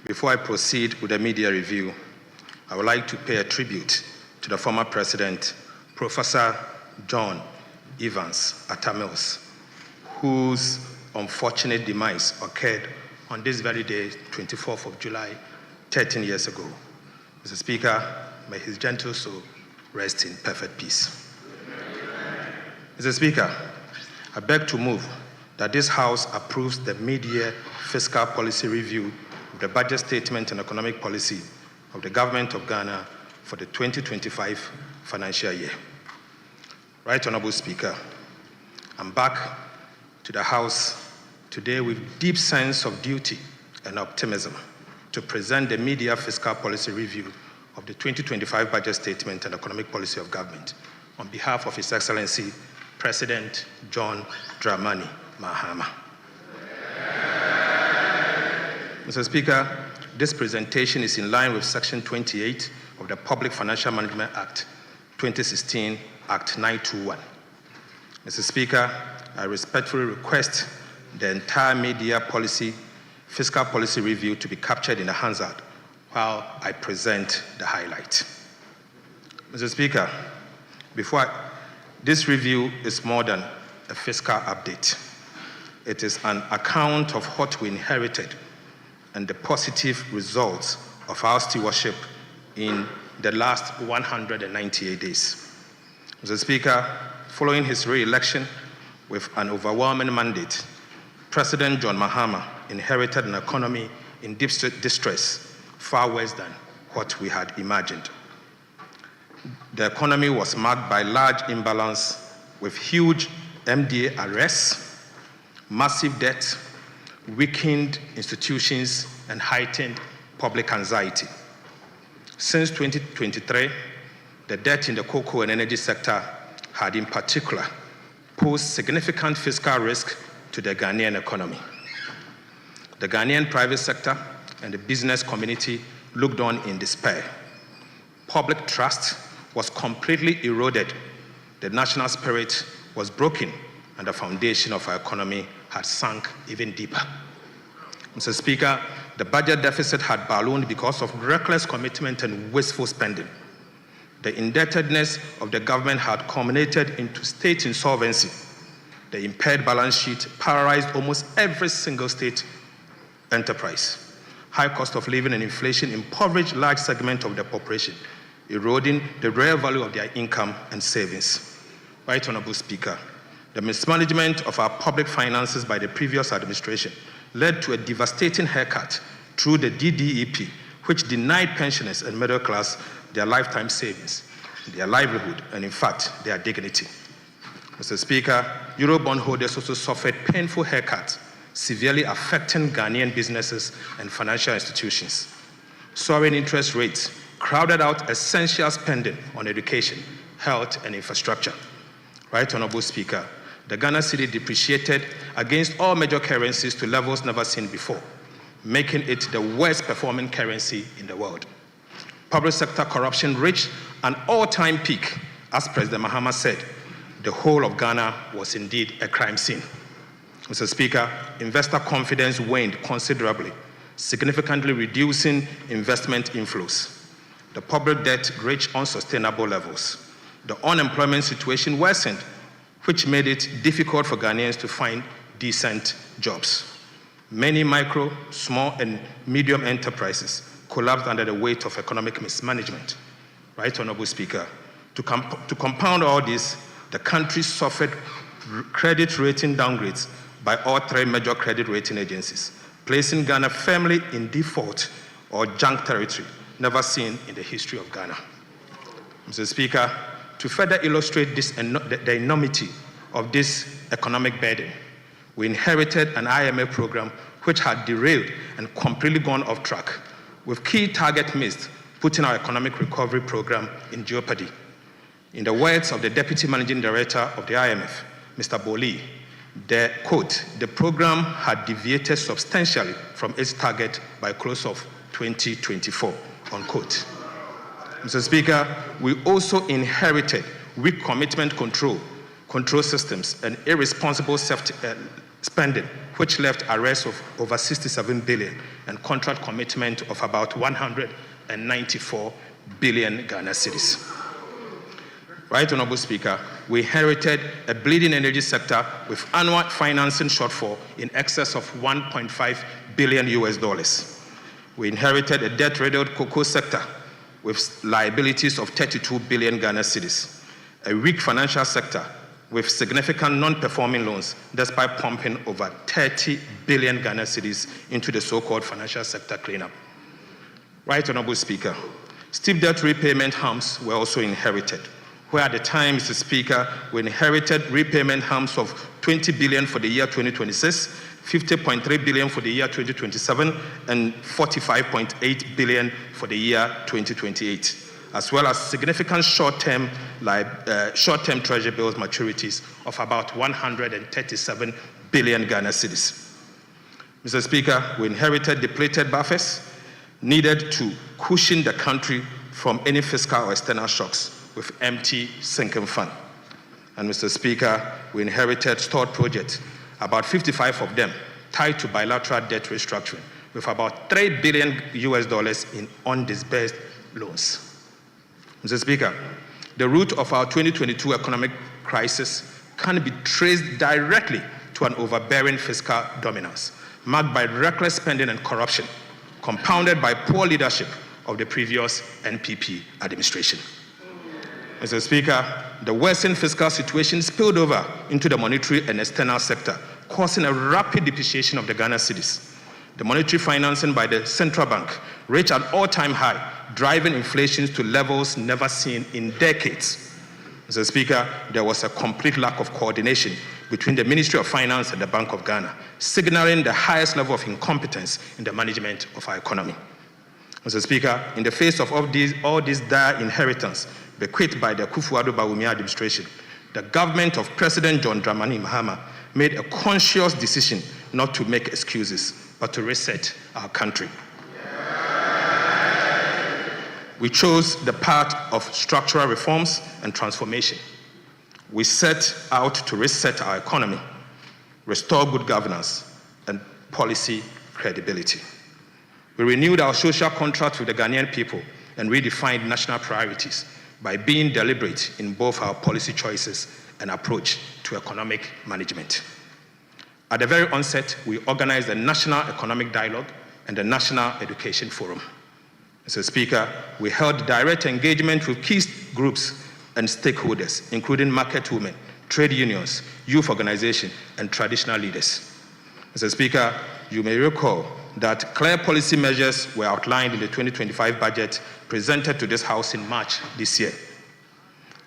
Before I proceed with the media review, I would like to pay a tribute to the former president, Professor John Evans Atta Mills, whose unfortunate demise occurred on this very day, 24th of July, 13 years ago. Mr. Speaker, may his gentle soul rest in perfect peace. Mr. Speaker, I beg to move that this House approves the mid-year fiscal policy review of the budget statement and economic policy of the Government of Ghana for the 2025 financial year. Right Honorable Speaker, I'm back to the House today with deep sense of duty and optimism to present the mid-year fiscal policy review of the 2025 budget statement and economic policy of government on behalf of His Excellency President John Dramani Mahama. Mr. Speaker, this presentation is in line with Section 28 of the Public Financial Management Act 2016, Act 921. Mr. Speaker, I respectfully request the entire mid-year fiscal policy review to be captured in the Hansard while I present the highlight. Mr. Speaker, this review is more than a fiscal update. It is an account of what we inherited and the positive results of our stewardship in the last 198 days. Mr. Speaker, following his re-election with an overwhelming mandate, President John Mahama inherited an economy in deep distress, far worse than what we had imagined. The economy was marked by large imbalance with huge MDA arrests, massive debt, weakened institutions, and heightened public anxiety. Since 2023, the debt in the cocoa and energy sector had in particular posed significant fiscal risk to the Ghanaian economy. The Ghanaian private sector and the business community looked on in despair. Public trust was completely eroded. The national spirit was broken, and the foundation of our economy had sunk even deeper. Mr. Speaker, the budget deficit had ballooned because of reckless commitment and wasteful spending. The indebtedness of the government had culminated into state insolvency. The impaired balance sheet paralyzed almost every single state enterprise. High cost of living and inflation impoverished large segments of the population, eroding the real value of their income and savings. Right Honorable Speaker, the mismanagement of our public finances by the previous administration led to a devastating haircut through the DDEP, which denied pensioners and middle class their lifetime savings, their livelihood, and in fact, their dignity. Mr. Speaker, Eurobond holders also suffered painful haircuts, severely affecting Ghanaian businesses and financial institutions. Soaring interest rates crowded out essential spending on education, health, and infrastructure. Right Honorable Speaker, the Ghana cedi depreciated against all major currencies to levels never seen before, making it the worst performing currency in the world. Public sector corruption reached an all-time peak. As President Mahama said, the whole of Ghana was indeed a crime scene. Mr. Speaker, investor confidence waned considerably, significantly reducing investment inflows. The public debt reached unsustainable levels. The unemployment situation worsened, which made it difficult for Ghanaians to find decent jobs. Many micro, small, and medium enterprises collapsed under the weight of economic mismanagement. Right Honorable Speaker, to compound all this, the country suffered credit rating downgrades by all three major credit rating agencies, placing Ghana firmly in default or junk territory, never seen in the history of Ghana. Mr. Speaker, to further illustrate the enormity of this economic burden, we inherited an IMF program which had derailed and completely gone off track, with key targets missed, putting our economic recovery program in jeopardy. In the words of the Deputy Managing Director of the IMF, Mr. Boli, the program had deviated substantially from its target by close of 2024, unquote. Mr. Speaker, we also inherited weak commitment control systems and irresponsible spending, which left arrests of over 67 billion and contract commitment of about 194 billion Ghana cedis. Right, Honorable Speaker, we inherited a bleeding energy sector with annual financing shortfall in excess of $1.5 billion US. We inherited a debt-riddled cocoa sector with liabilities of 32 billion Ghana cedis, a weak financial sector with significant non-performing loans, despite pumping over 30 billion Ghana cedis into the so-called financial sector cleanup. Right, Honorable Speaker, steep debt repayment harms were also inherited, where at the time, Mr. Speaker, we inherited repayment harms of 20 billion for the year 2026, 50.3 billion for the year 2027, and 45.8 billion for the year 2028, as well as significant short-term treasury bills maturities of about 137 billion Ghana cedis. Mr. Speaker, we inherited depleted buffers needed to cushion the country from any fiscal or external shocks with empty sinking fund. And Mr. Speaker, we inherited stored projects, about 55 of them tied to bilateral debt restructuring, with about $3 billion US in undisbursed loans. Mr. Speaker, the root of our 2022 economic crisis can be traced directly to an overbearing fiscal dominance, marked by reckless spending and corruption, compounded by poor leadership of the previous NPP administration. Mr. Speaker, the worsened fiscal situation spilled over into the monetary and external sector, causing a rapid depreciation of the Ghana cedis. The monetary financing by the central bank reached an all-time high, driving inflation to levels never seen in decades. Mr. Speaker, there was a complete lack of coordination between the Ministry of Finance and the Bank of Ghana, signaling the highest level of incompetence in the management of our economy. Mr. Speaker, in the face of all this dire inheritance bequeathed by the Akufo-Addo Bawumia administration, the government of President John Dramani Mahama made a conscious decision not to make excuses, but to reset our country. We chose the path of structural reforms and transformation. We set out to reset our economy, restore good governance, and policy credibility. We renewed our social contract with the Ghanaian people and redefined national priorities by being deliberate in both our policy choices and approach to economic management. At the very onset, we organized the National Economic Dialogue and the National Education Forum. Mr. Speaker, we held direct engagement with key groups and stakeholders, including market women, trade unions, youth organizations, and traditional leaders. Mr. Speaker, you may recall that clear policy measures were outlined in the 2025 budget presented to this House in March this year.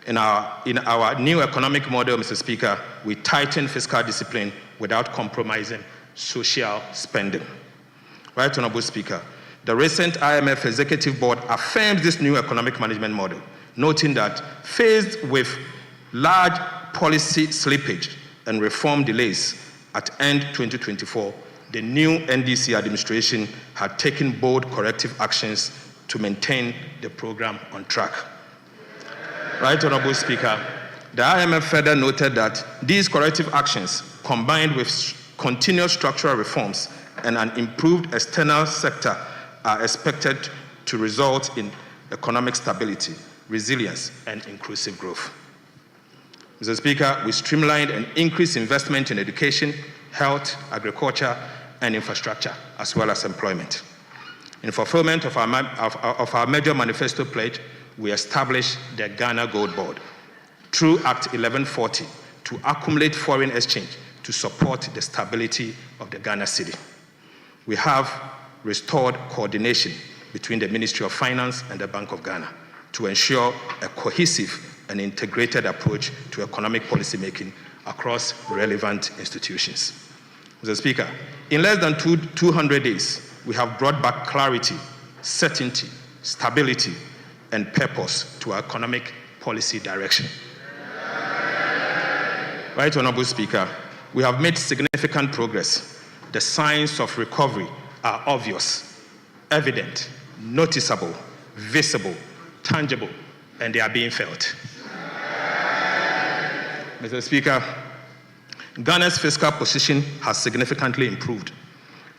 In our new economic model, Mr. Speaker, we tightened fiscal discipline without compromising social spending. Right, Honorable Speaker, the recent IMF Executive Board affirmed this new economic management model, noting that faced with large policy slippage and reform delays at end 2024, the new NDC administration had taken bold corrective actions to maintain the program on track. Right, Honorable Speaker, the IMF further noted that these corrective actions, combined with continuous structural reforms and an improved external sector, are expected to result in economic stability, resilience, and inclusive growth. Mr. Speaker, we streamlined and increased investment in education, health, agriculture, and infrastructure, as well as employment. In fulfillment of our major manifesto pledge, we established the Ghana Gold Board through Act 1140 to accumulate foreign exchange to support the stability of the Ghana cedi. We have restored coordination between the Ministry of Finance and the Bank of Ghana to ensure a cohesive and integrated approach to economic policymaking across relevant institutions. Mr. Speaker, in less than 200 days, we have brought back clarity, certainty, stability, and purpose to our economic policy direction. Right, Honorable Speaker, we have made significant progress. The signs of recovery are obvious, evident, noticeable, visible, tangible, and they are being felt. Mr. Speaker, Ghana's fiscal position has significantly improved.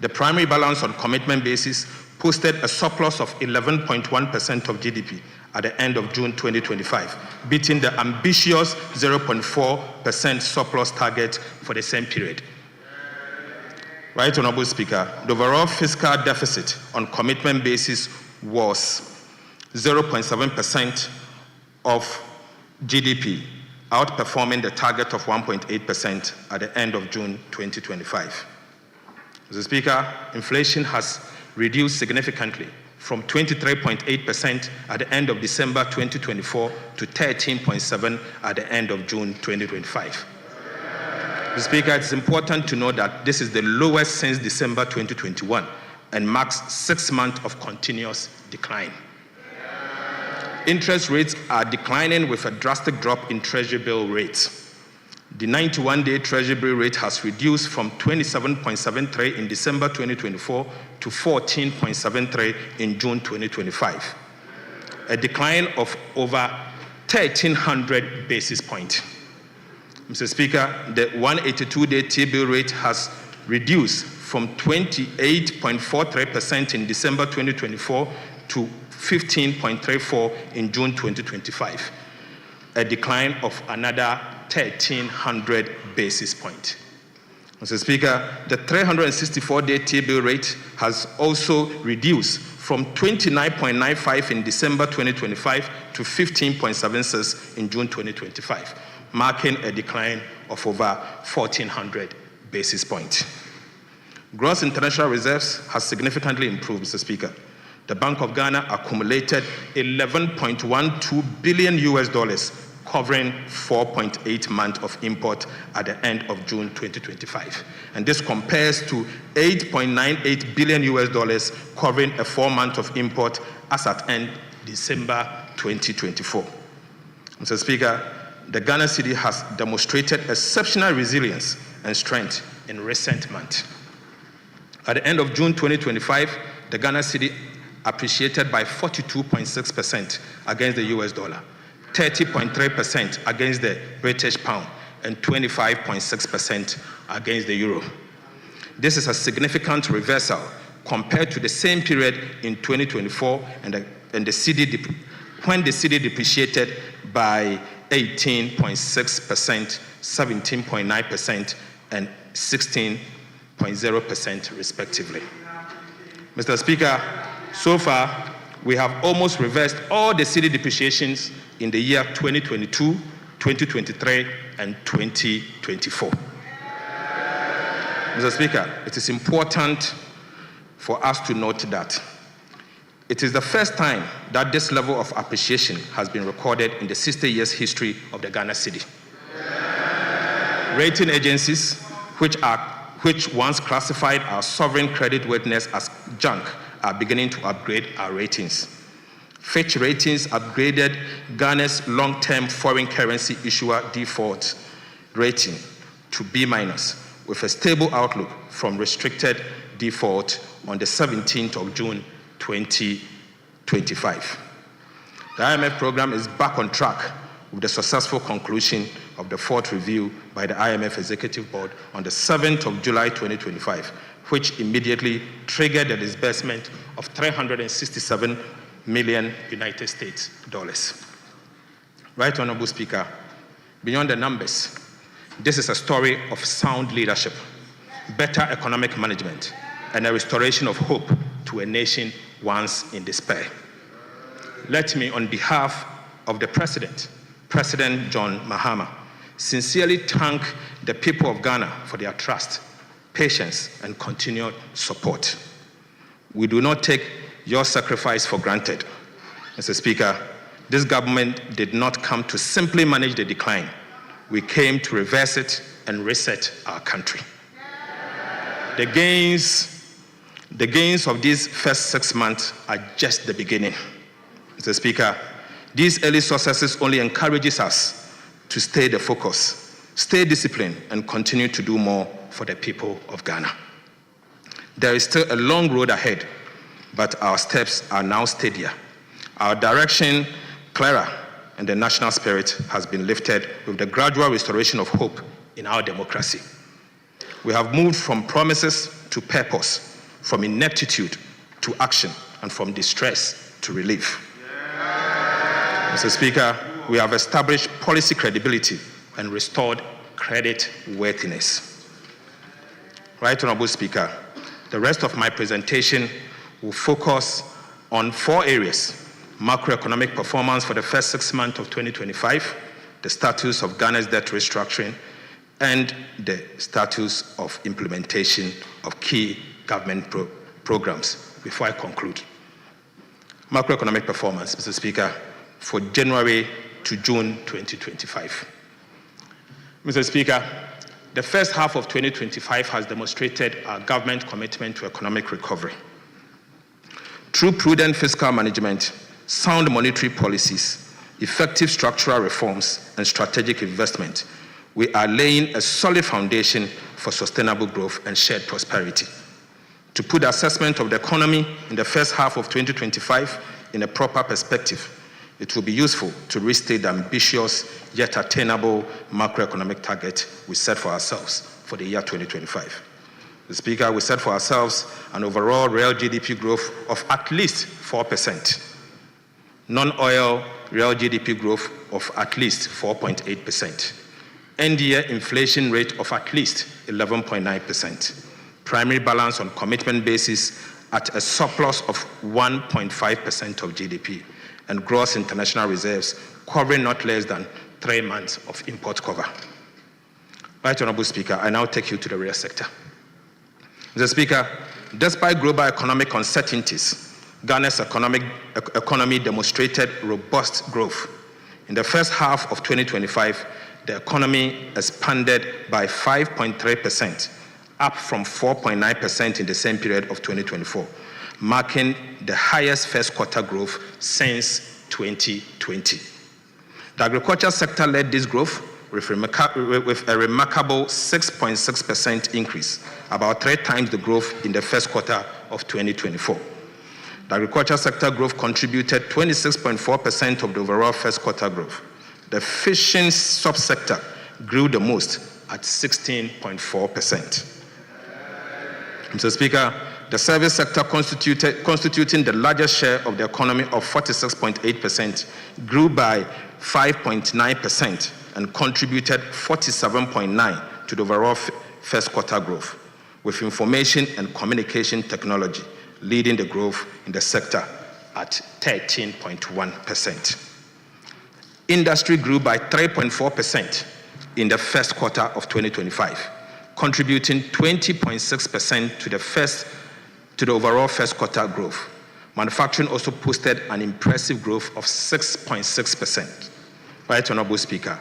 The primary balance on commitment basis posted a surplus of 11.1% of GDP at the end of June 2025, beating the ambitious 0.4% surplus target for the same period. Right, Honorable Speaker, the overall fiscal deficit on commitment basis was 0.7% of GDP, outperforming the target of 1.8% at the end of June 2025. Mr. Speaker, inflation has reduced significantly from 23.8% at the end of December 2024 to 13.7% at the end of June 2025. Mr. Speaker, it's important to note that this is the lowest since December 2021 and marks 6 months of continuous decline. Interest rates are declining with a drastic drop in Treasury bill rates. The 91-day Treasury bill rate has reduced from 27.73 in December 2024 to 14.73 in June 2025, a decline of over 1,300 basis points. Mr. Speaker, the 182-day T-bill rate has reduced from 28.43% in December 2024 to 15.34 in June 2025, a decline of another 1,300 basis points. Mr. Speaker, the 364-day T-bill rate has also reduced from 29.95 in December 2025 to 15.76 in June 2025, marking a decline of over 1,400 basis points. Gross international reserves has significantly improved, Mr. Speaker. The Bank of Ghana accumulated $11.12 billion, covering 4.8 months of import at the end of June 2025. And this compares to $8.98 billion, covering a 4 months of import as at end December 2024. Mr. Speaker, the Ghana cedi has demonstrated exceptional resilience and strength in recent months. At the end of June 2025, the Ghana cedi appreciated by 42.6% against the US dollar, 30.3% against the British pound, and 25.6% against the euro. This is a significant reversal compared to the same period in 2024 when the cedi depreciated by 18.6%, 17.9%, and 16.0% respectively. Mr. Speaker, so far, we have almost reversed all the cedi depreciations in the year 2022, 2023, and 2024. Mr. Speaker, it is important for us to note that it is the first time that this level of appreciation has been recorded in the 60 years history of the Ghana cedi. Rating agencies, which once classified our sovereign creditworthiness as junk, are beginning to upgrade our ratings. Fitch Ratings upgraded Ghana's long-term foreign currency issuer default rating to B- with a stable outlook from restricted default on the 17th of June 2025. The IMF program is back on track with the successful conclusion of the 4th review by the IMF Executive Board on the 7th of July 2025, which immediately triggered the disbursement of 367 million United States dollars. Right, Honorable Speaker, beyond the numbers, this is a story of sound leadership, better economic management, and a restoration of hope to a nation once in despair. Let me, on behalf of the President John Mahama, sincerely thank the people of Ghana for their trust, patience, and continued support. We do not take your sacrifice for granted. Mr. Speaker, this government did not come to simply manage the decline. We came to reverse it and reset our country. The gains of these first 6 months are just the beginning. Mr. Speaker, these early successes only encourages us to stay the focus, stay disciplined, and continue to do more for the people of Ghana. There is still a long road ahead, but our steps are now steadier. Our direction clearer, and the national spirit has been lifted with the gradual restoration of hope in our democracy. We have moved from promises to purpose, from ineptitude to action, and from distress to relief. Mr. Speaker, we have established policy credibility and restored credit worthiness. Right Honorable Speaker, the rest of my presentation will focus on 4 areas: macroeconomic performance for the first 6 months of 2025, the status of Ghana's debt restructuring, and the status of implementation of key government programs. Before I conclude, macroeconomic performance, Mr. Speaker, for January to June 2025. Mr. Speaker, the first half of 2025 has demonstrated our government commitment to economic recovery. Through prudent fiscal management, sound monetary policies, effective structural reforms, and strategic investment, we are laying a solid foundation for sustainable growth and shared prosperity. To put the assessment of the economy in the first half of 2025 in a proper perspective, it will be useful to restate the ambitious yet attainable macroeconomic target we set for ourselves for the year 2025. Mr. Speaker, we set for ourselves an overall real GDP growth of at least 4%, non-oil real GDP growth of at least 4.8%, end-year inflation rate of at least 11.9%, primary balance on commitment basis at a surplus of 1.5% of GDP, and gross international reserves covering not less than 3 months of import cover. Right Honorable Speaker, I now take you to the real sector. Mr. Speaker, despite global economic uncertainties, Ghana's economy demonstrated robust growth. In the first half of 2025, the economy expanded by 5.3%, up from 4.9% in the same period of 2024, marking the highest first quarter growth since 2020. The agriculture sector led this growth with a remarkable 6.6% increase, about 3 times the growth in the first quarter of 2024. The agriculture sector growth contributed 26.4% of the overall first quarter growth. The fishing subsector grew the most at 16.4%. Mr. Speaker, the service sector constituting the largest share of the economy of 46.8% grew by 5.9% and contributed 47.9% to the overall first quarter growth, with information and communication technology leading the growth in the sector at 13.1%. Industry grew by 3.4% in the first quarter of 2025, contributing 20.6% to the overall first quarter growth. Manufacturing also posted an impressive growth of 6.6%. Right Honorable Speaker,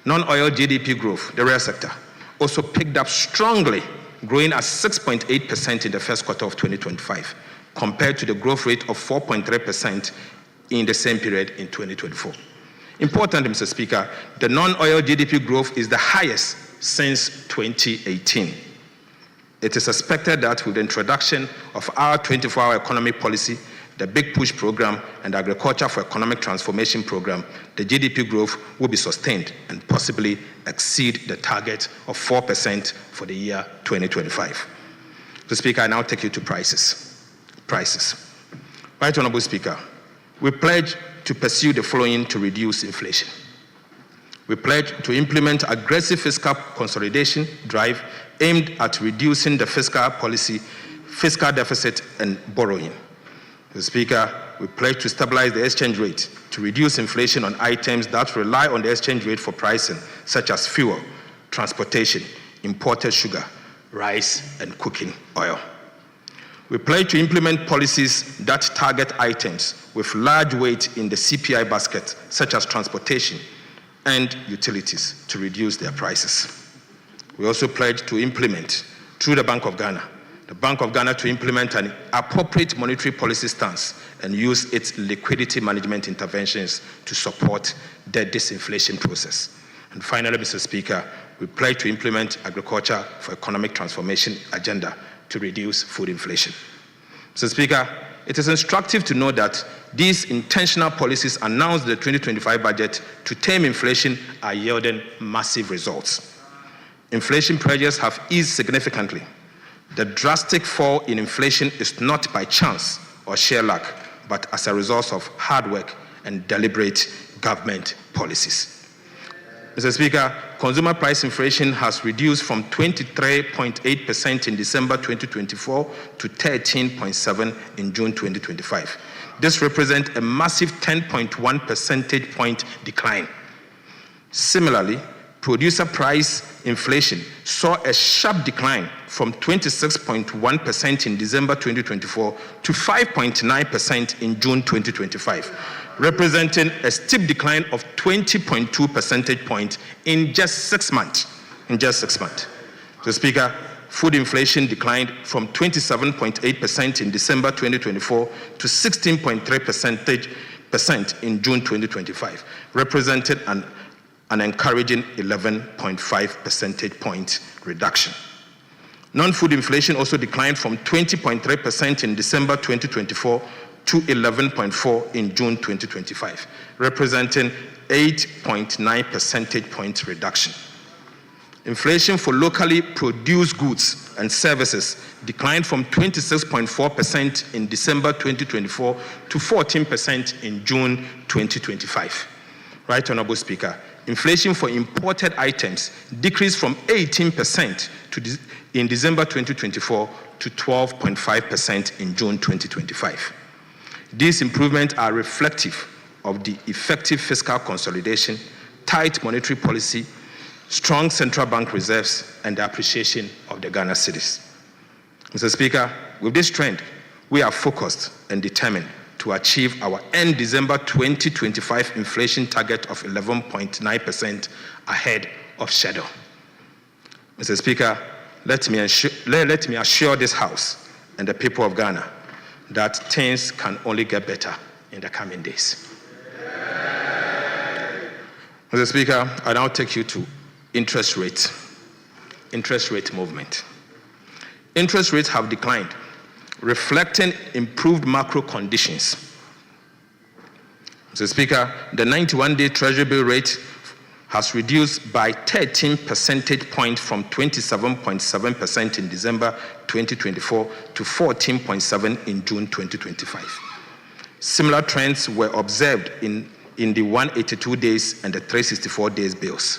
non-oil GDP growth, the real sector, also picked up strongly, growing at 6.8% in the first quarter of 2025, compared to the growth rate of 4.3% in the same period in 2024. Importantly, Mr. Speaker, the non-oil GDP growth is the highest since 2018. It is expected that with the introduction of our 24-hour economic policy, the Big Push program, and the Agriculture for Economic Transformation program, the GDP growth will be sustained and possibly exceed the target of 4% for the year 2025. Mr. Speaker, I now take you to prices. Right Honorable Speaker, we pledge to pursue the following to reduce inflation. We pledge to implement aggressive fiscal consolidation drive aimed at reducing the fiscal deficit and borrowing. Mr. Speaker, we pledge to stabilize the exchange rate to reduce inflation on items that rely on the exchange rate for pricing, such as fuel, transportation, imported sugar, rice, and cooking oil. We pledge to implement policies that target items with large weight in the CPI basket, such as transportation and utilities, to reduce their prices. We also pledge to implement, through the Bank of Ghana, to implement an appropriate monetary policy stance and use its liquidity management interventions to support the disinflation process. And finally, Mr. Speaker, we pledge to implement Agriculture for Economic Transformation agenda to reduce food inflation. Mr. Speaker, it is instructive to note that these intentional policies announced in the 2025 budget to tame inflation are yielding massive results. Inflation pressures have eased significantly. The drastic fall in inflation is not by chance or sheer luck, but as a result of hard work and deliberate government policies. Mr. Speaker, consumer price inflation has reduced from 23.8% in December 2024 to 13.7% in June 2025. This represents a massive 10.1 percentage point decline. Similarly, producer price inflation saw a sharp decline from 26.1% in December 2024 to 5.9% in June 2025, representing a steep decline of 20.2 percentage points in just 6 months. So, Speaker, food inflation declined from 27.8% in December 2024 to 16.3% in June 2025, representing an encouraging 11.5 percentage point reduction. Non-food inflation also declined from 20.3% in December 2024 to 11.4% in June 2025, representing 8.9 percentage point reduction. Inflation for locally produced goods and services declined from 26.4% in December 2024 to 14% in June 2025. Right, Honorable Speaker, inflation for imported items decreased from 18% in December 2024 to 12.5% in June 2025. These improvements are reflective of the effective fiscal consolidation, tight monetary policy, strong central bank reserves, and the appreciation of the Ghana cedis. Mr. Speaker, with this trend, we are focused and determined to achieve our end December 2025 inflation target of 11.9% ahead of schedule. Mr. Speaker, let me assure this House and the people of Ghana that things can only get better in the coming days. Mr. Speaker, I now take you to interest rate movement. Interest rates have declined, reflecting improved macro conditions. Mr. Speaker, the 91-day Treasury bill rate has reduced by 13 percentage points from 27.7% in December 2024 to 14.7% in June 2025. Similar trends were observed in the 182 days and the 364 days bills.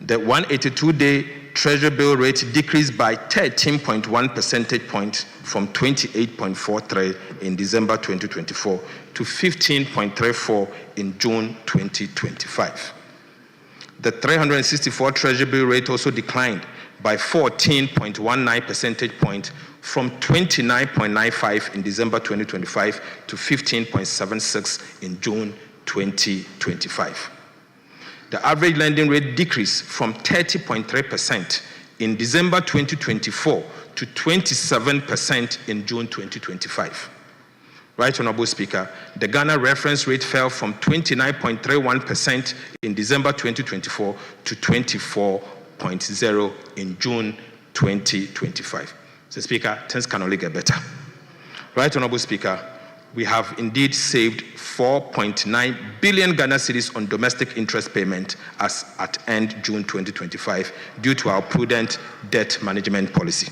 The 182-day Treasury bill rate decreased by 13.1 percentage points from 28.43 in December 2024 to 15.34 in June 2025. The 364 Treasury bill rate also declined by 14.19 percentage points from 29.95 in December 2025 to 15.76 in June 2025. The average lending rate decreased from 30.3% in December 2024 to 27% in June 2025. Right, Honorable Speaker, the Ghana reference rate fell from 29.31% in December 2024 to 24.0% in June 2025. So, Speaker, things can only get better. Right, Honorable Speaker, we have indeed saved 4.9 billion Ghana cedis on domestic interest payment as at end June 2025 due to our prudent debt management policy.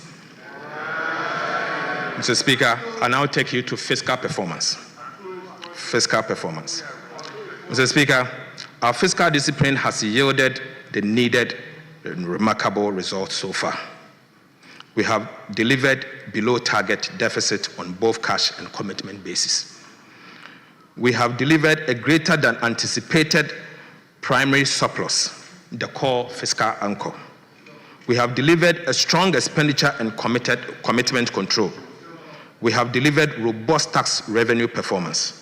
Mr. Speaker, I now take you to fiscal performance. Mr. Speaker, our fiscal discipline has yielded the needed and remarkable results so far. We have delivered below target deficit on both cash and commitment basis. We have delivered a greater than anticipated primary surplus, the core fiscal anchor. We have delivered a strong expenditure and commitment control. We have delivered robust tax revenue performance.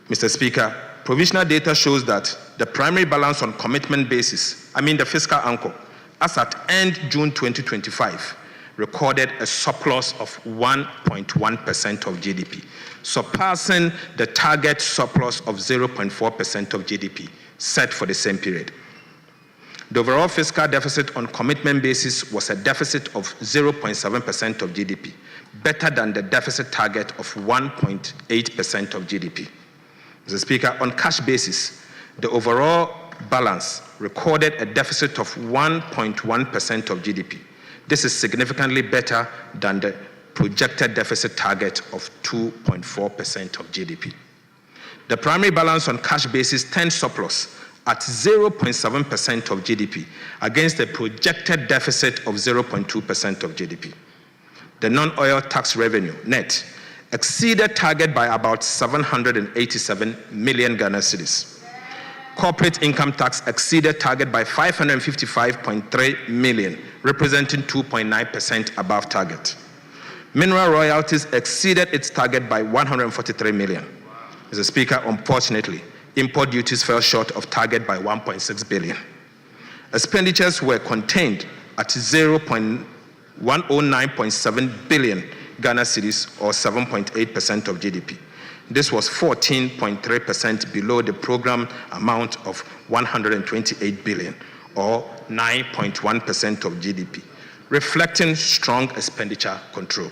Mr. Speaker, provisional data shows that the primary balance on commitment basis, the fiscal anchor, as at end June 2025, recorded a surplus of 1.1% of GDP, surpassing the target surplus of 0.4% of GDP set for the same period. The overall fiscal deficit on commitment basis was a deficit of 0.7% of GDP, better than the deficit target of 1.8% of GDP. Mr. Speaker, on cash basis, the overall balance recorded a deficit of 1.1% of GDP. This is significantly better than the projected deficit target of 2.4% of GDP. The primary balance on cash basis turned surplus at 0.7% of GDP against a projected deficit of 0.2% of GDP. The non-oil tax revenue, net, exceeded target by about 787 million Ghana cedis. Corporate income tax exceeded target by 555.3 million, representing 2.9% above target. Mineral royalties exceeded its target by 143 million. Mr. Speaker, unfortunately, import duties fell short of target by 1.6 billion. Expenditures were contained at 109.7 billion Ghana cedis, or 7.8% of GDP. This was 14.3% below the program amount of 128 billion, or 9.1% of GDP, reflecting strong expenditure control.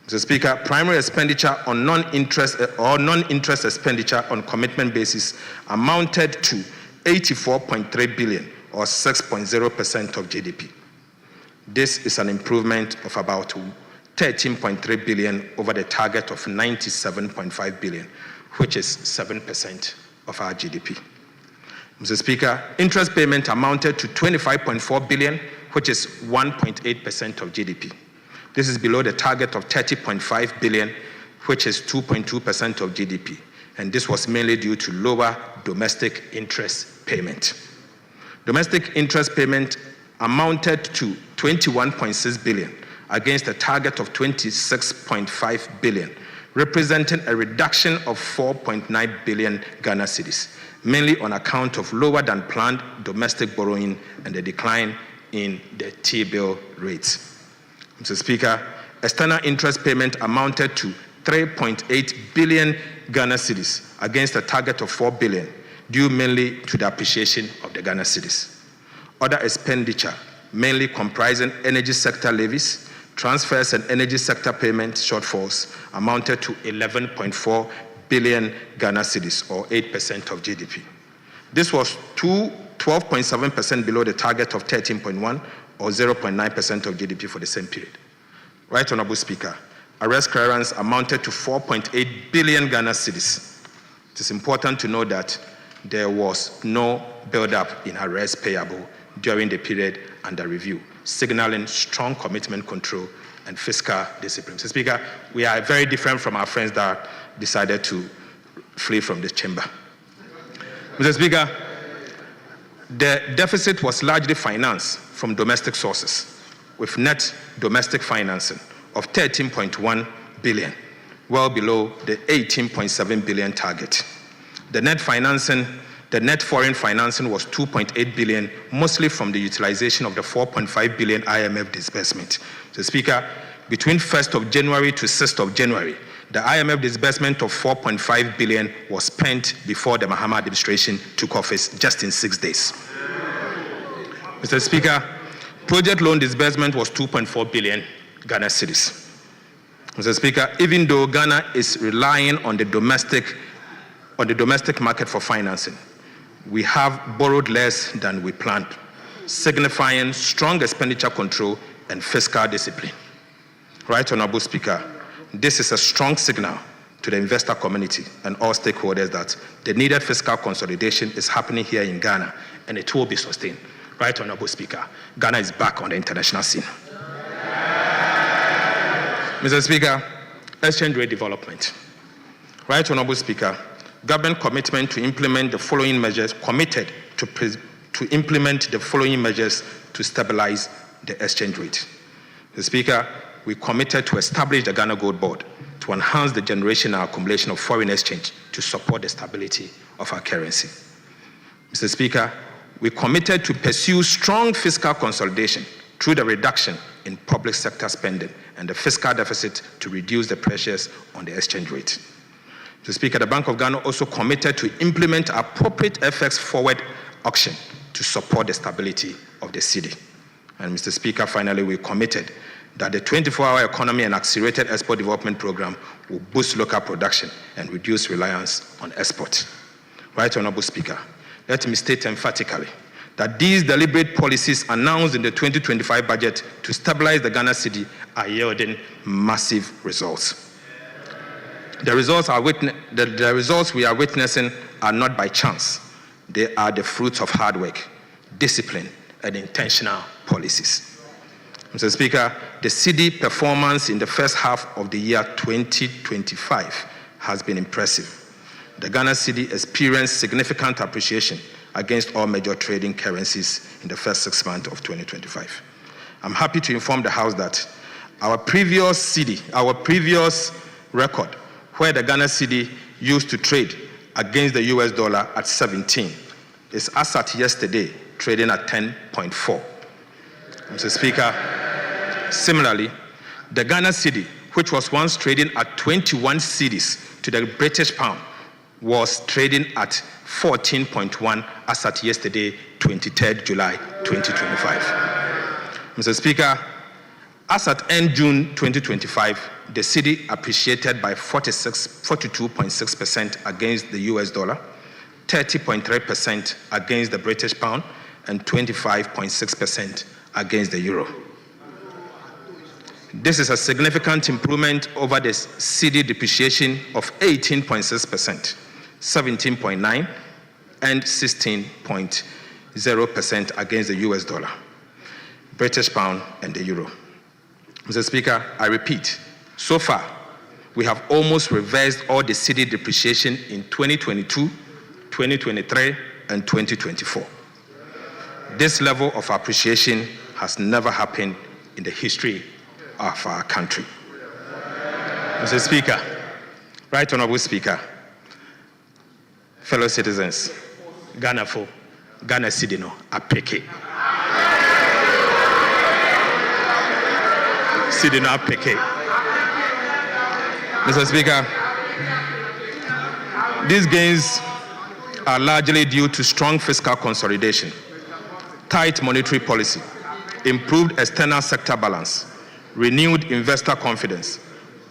Mr. Speaker, primary expenditure on non-interest expenditure on commitment basis amounted to 84.3 billion, or 6.0% of GDP. This is an improvement of about 13.3 billion over the target of 97.5 billion, which is 7% of our GDP. Mr. Speaker, interest payment amounted to 25.4 billion, which is 1.8% of GDP. This is below the target of 30.5 billion, which is 2.2% of GDP. And this was mainly due to lower domestic interest payment. Domestic interest payment amounted to 21.6 billion against a target of 26.5 billion, representing a reduction of 4.9 billion Ghana cedis, mainly on account of lower than planned domestic borrowing and the decline in the T-bill rates. Mr. Speaker, external interest payment amounted to 3.8 billion Ghana cedis against a target of 4 billion, due mainly to the appreciation of the Ghana cedis. Other expenditure, mainly comprising energy sector levies, transfers and energy sector payment shortfalls, amounted to 11.4 billion Ghana cedis, or 8% of GDP. This was 12.7% below the target of 13.1, or 0.9% of GDP for the same period. Right Honorable Speaker, arrest clearance amounted to 4.8 billion Ghana cedis. It is important to know that there was no build-up in arrests payable during the period under review, signaling strong commitment control and fiscal discipline. Mr. Speaker, we are very different from our friends that decided to flee from this chamber. Mr. Speaker, the deficit was largely financed from domestic sources, with net domestic financing of 13.1 billion, well below the 18.7 billion target. The net foreign financing was 2.8 billion, mostly from the utilization of the 4.5 billion IMF disbursement. Mr. Speaker, between 1st of January to 6th of January, the IMF disbursement of 4.5 billion was spent before the Mahama administration took office, just in 6 days. Mr. Speaker, project loan disbursement was 2.4 billion Ghana cedis. Mr. Speaker, even though Ghana is relying on the domestic market for financing, we have borrowed less than we planned, signifying strong expenditure control and fiscal discipline. Right Honorable Speaker, this is a strong signal to the investor community and all stakeholders that the needed fiscal consolidation is happening here in Ghana, and it will be sustained. Right Honorable Speaker, Ghana is back on the international scene. Mr. Speaker, exchange rate development. Right Honorable Speaker, government commitment to implement the following measures, committed to implement the following measures to stabilize the exchange rate. Mr. Speaker, we committed to establish the Ghana Gold Board to enhance the generation and accumulation of foreign exchange to support the stability of our currency. Mr. Speaker, we committed to pursue strong fiscal consolidation through the reduction in public sector spending and the fiscal deficit to reduce the pressures on the exchange rate. Mr. Speaker, the Bank of Ghana also committed to implement appropriate FX forward auction to support the stability of the cedi. And Mr. Speaker, finally, we committed that the 24-hour economy and accelerated export development program will boost local production and reduce reliance on export. Right Honorable Speaker, let me state emphatically that these deliberate policies announced in the 2025 budget to stabilize the Ghana cedi are yielding massive results. The results we are witnessing are not by chance. They are the fruits of hard work, discipline, and intentional policies. Mr. Speaker, the cedi performance in the first half of the year 2025 has been impressive. The Ghana cedi experienced significant appreciation against all major trading currencies in the first 6 months of 2025. I'm happy to inform the House that our previous record, where the Ghana cedi used to trade against the US dollar at 17, is as at yesterday trading at 10.4. Mr. Speaker, similarly, the Ghana cedi, which was once trading at 21 cedis to the British pound, was trading at 14.1 as at yesterday, 23rd July 2025. Mr. Speaker, as at end June 2025, the cedi appreciated by 42.6% against the US dollar, 30.3% against the British pound, and 25.6% against the euro. This is a significant improvement over the cedi depreciation of 18.6%, 17.9%, and 16.0% against the US dollar, British pound, and the euro. Mr. Speaker, I repeat, so far, we have almost reversed all the cedi depreciation in 2022, 2023, and 2024. This level of appreciation has never happened in the history of our country. Mr. Speaker, Right Honorable Speaker, fellow citizens, Ghana cedi no apeke. Cedi no apeke. Mr. Speaker, these gains are largely due to strong fiscal consolidation, tight monetary policy, improved external sector balance, renewed investor confidence,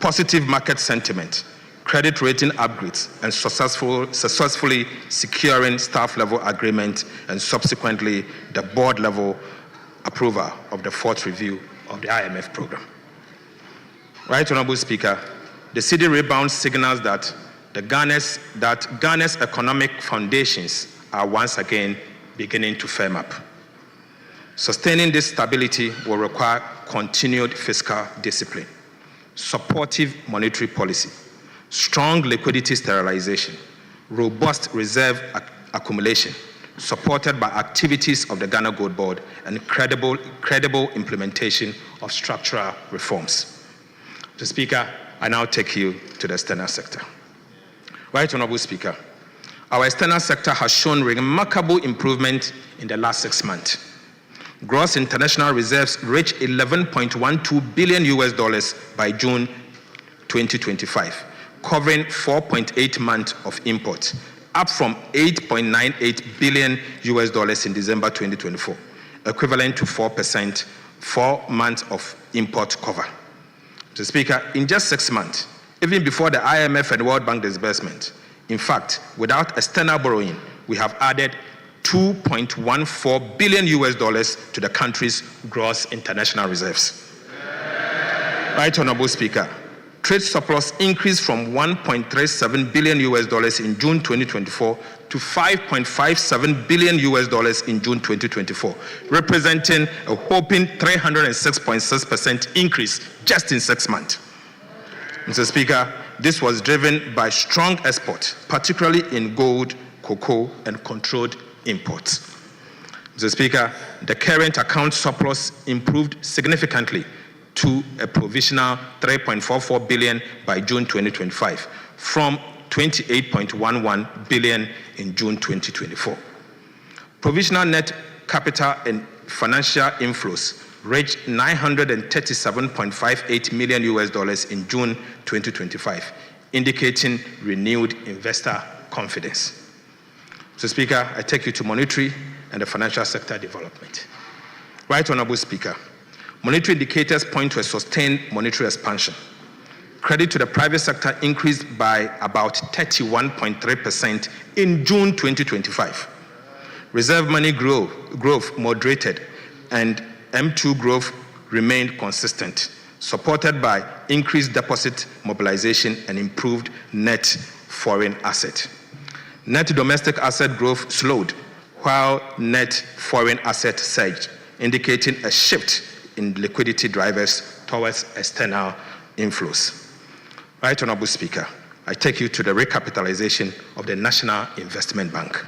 positive market sentiment, credit rating upgrades, and successfully securing staff-level agreement and subsequently the board-level approval of the fourth review of the IMF program. Right Honorable Speaker, the cedi rebound signals that Ghana's economic foundations are once again beginning to firm up. Sustaining this stability will require continued fiscal discipline, supportive monetary policy, strong liquidity sterilization, robust reserve accumulation, supported by activities of the Ghana Gold Board, and credible implementation of structural reforms. Mr. Speaker, I now take you to the external sector. Right Honorable Speaker, our external sector has shown remarkable improvement in the last 6 months. Gross international reserves reached $11.12 billion by June 2025, covering 4.8 months of imports, up from $8.98 billion in December 2024, equivalent to 4% 4 months of import cover. Mr. Speaker, in just 6 months, even before the IMF and World Bank disbursement, in fact, without external borrowing, we have added $2.14 billion to the country's gross international reserves. Right Honorable Speaker, trade surplus increased from $1.37 billion in June 2024 to $5.57 billion in June 2024, representing a whopping 306.6% increase just in 6 months. Mr. Speaker, this was driven by strong exports, particularly in gold, cocoa, and controlled imports. Mr. Speaker, the current account surplus improved significantly to a provisional $3.44 billion by June 2025 from $28.11 billion in June 2024. Provisional net capital and financial inflows reached $937.58 million in June 2025, indicating renewed investor confidence. Mr. Speaker, I take you to monetary and the financial sector development. Right Honorable Speaker, monetary indicators point to a sustained monetary expansion. Credit to the private sector increased by about 31.3% in June 2025. Reserve money growth moderated, and M2 growth remained consistent, supported by increased deposit mobilization and improved net foreign asset. Net domestic asset growth slowed, while net foreign asset surged, indicating a shift in liquidity drivers towards external inflows. Right Honorable Speaker, I take you to the recapitalization of the National Investment Bank.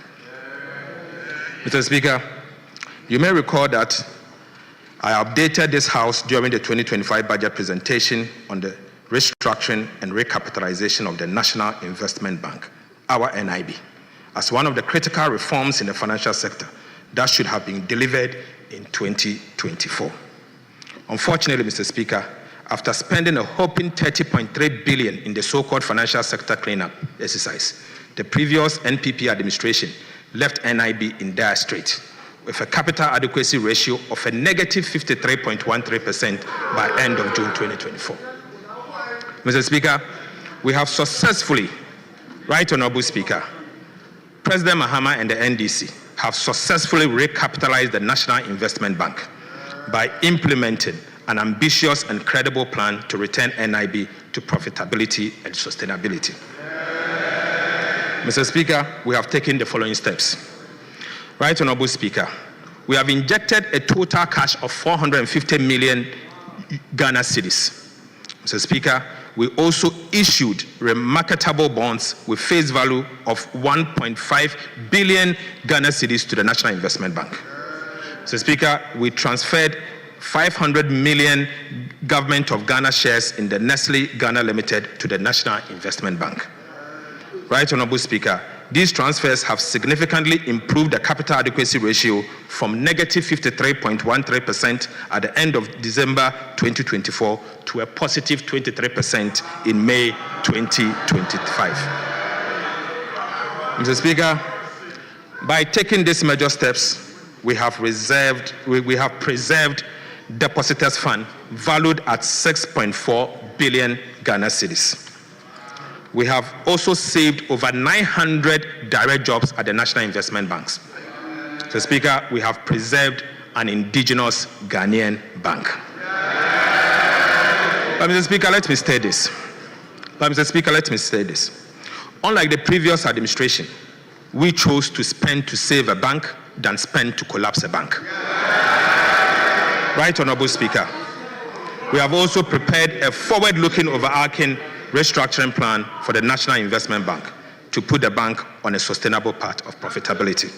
Mr. Speaker, you may recall that I updated this House during the 2025 budget presentation on the restructuring and recapitalization of the National Investment Bank, our NIB, as one of the critical reforms in the financial sector that should have been delivered in 2024. Unfortunately, Mr. Speaker, after spending a whopping $30.3 billion in the so-called financial sector cleanup exercise, the previous NPP administration left NIB in dire straits, with a capital adequacy ratio of a negative 53.13% by end of June 2024. Mr. Speaker, we have successfully, Right Honorable Speaker, President Mahama and the NDC have successfully recapitalized the National Investment Bank by implementing an ambitious and credible plan to return NIB to profitability and sustainability. Mr. Speaker, we have taken the following steps. Right Honorable Speaker, we have injected a total cash of 450 million Ghana cedis. Mr. Speaker, we also issued remarkable bonds with face value of 1.5 billion Ghana cedis to the National Investment Bank. Mr. Speaker, we transferred 500 million Government of Ghana shares in the Nestle Ghana Limited to the National Investment Bank. Right Honorable Speaker, these transfers have significantly improved the capital adequacy ratio from negative 53.13% at the end of December 2024 to a positive 23% in May 2025. Mr. Speaker, by taking these major steps, we have preserved depositors' fund valued at 6.4 billion Ghana cedis. We have also saved over 900 direct jobs at the National Investment Banks. So, Speaker, we have preserved an indigenous Ghanaian bank. But, Mr. Speaker, let me state this. Unlike the previous administration, we chose to spend to save a bank than spend to collapse a bank. Right Honorable Speaker, we have also prepared a forward-looking, overarching restructuring plan for the National Investment Bank to put the bank on a sustainable path of profitability.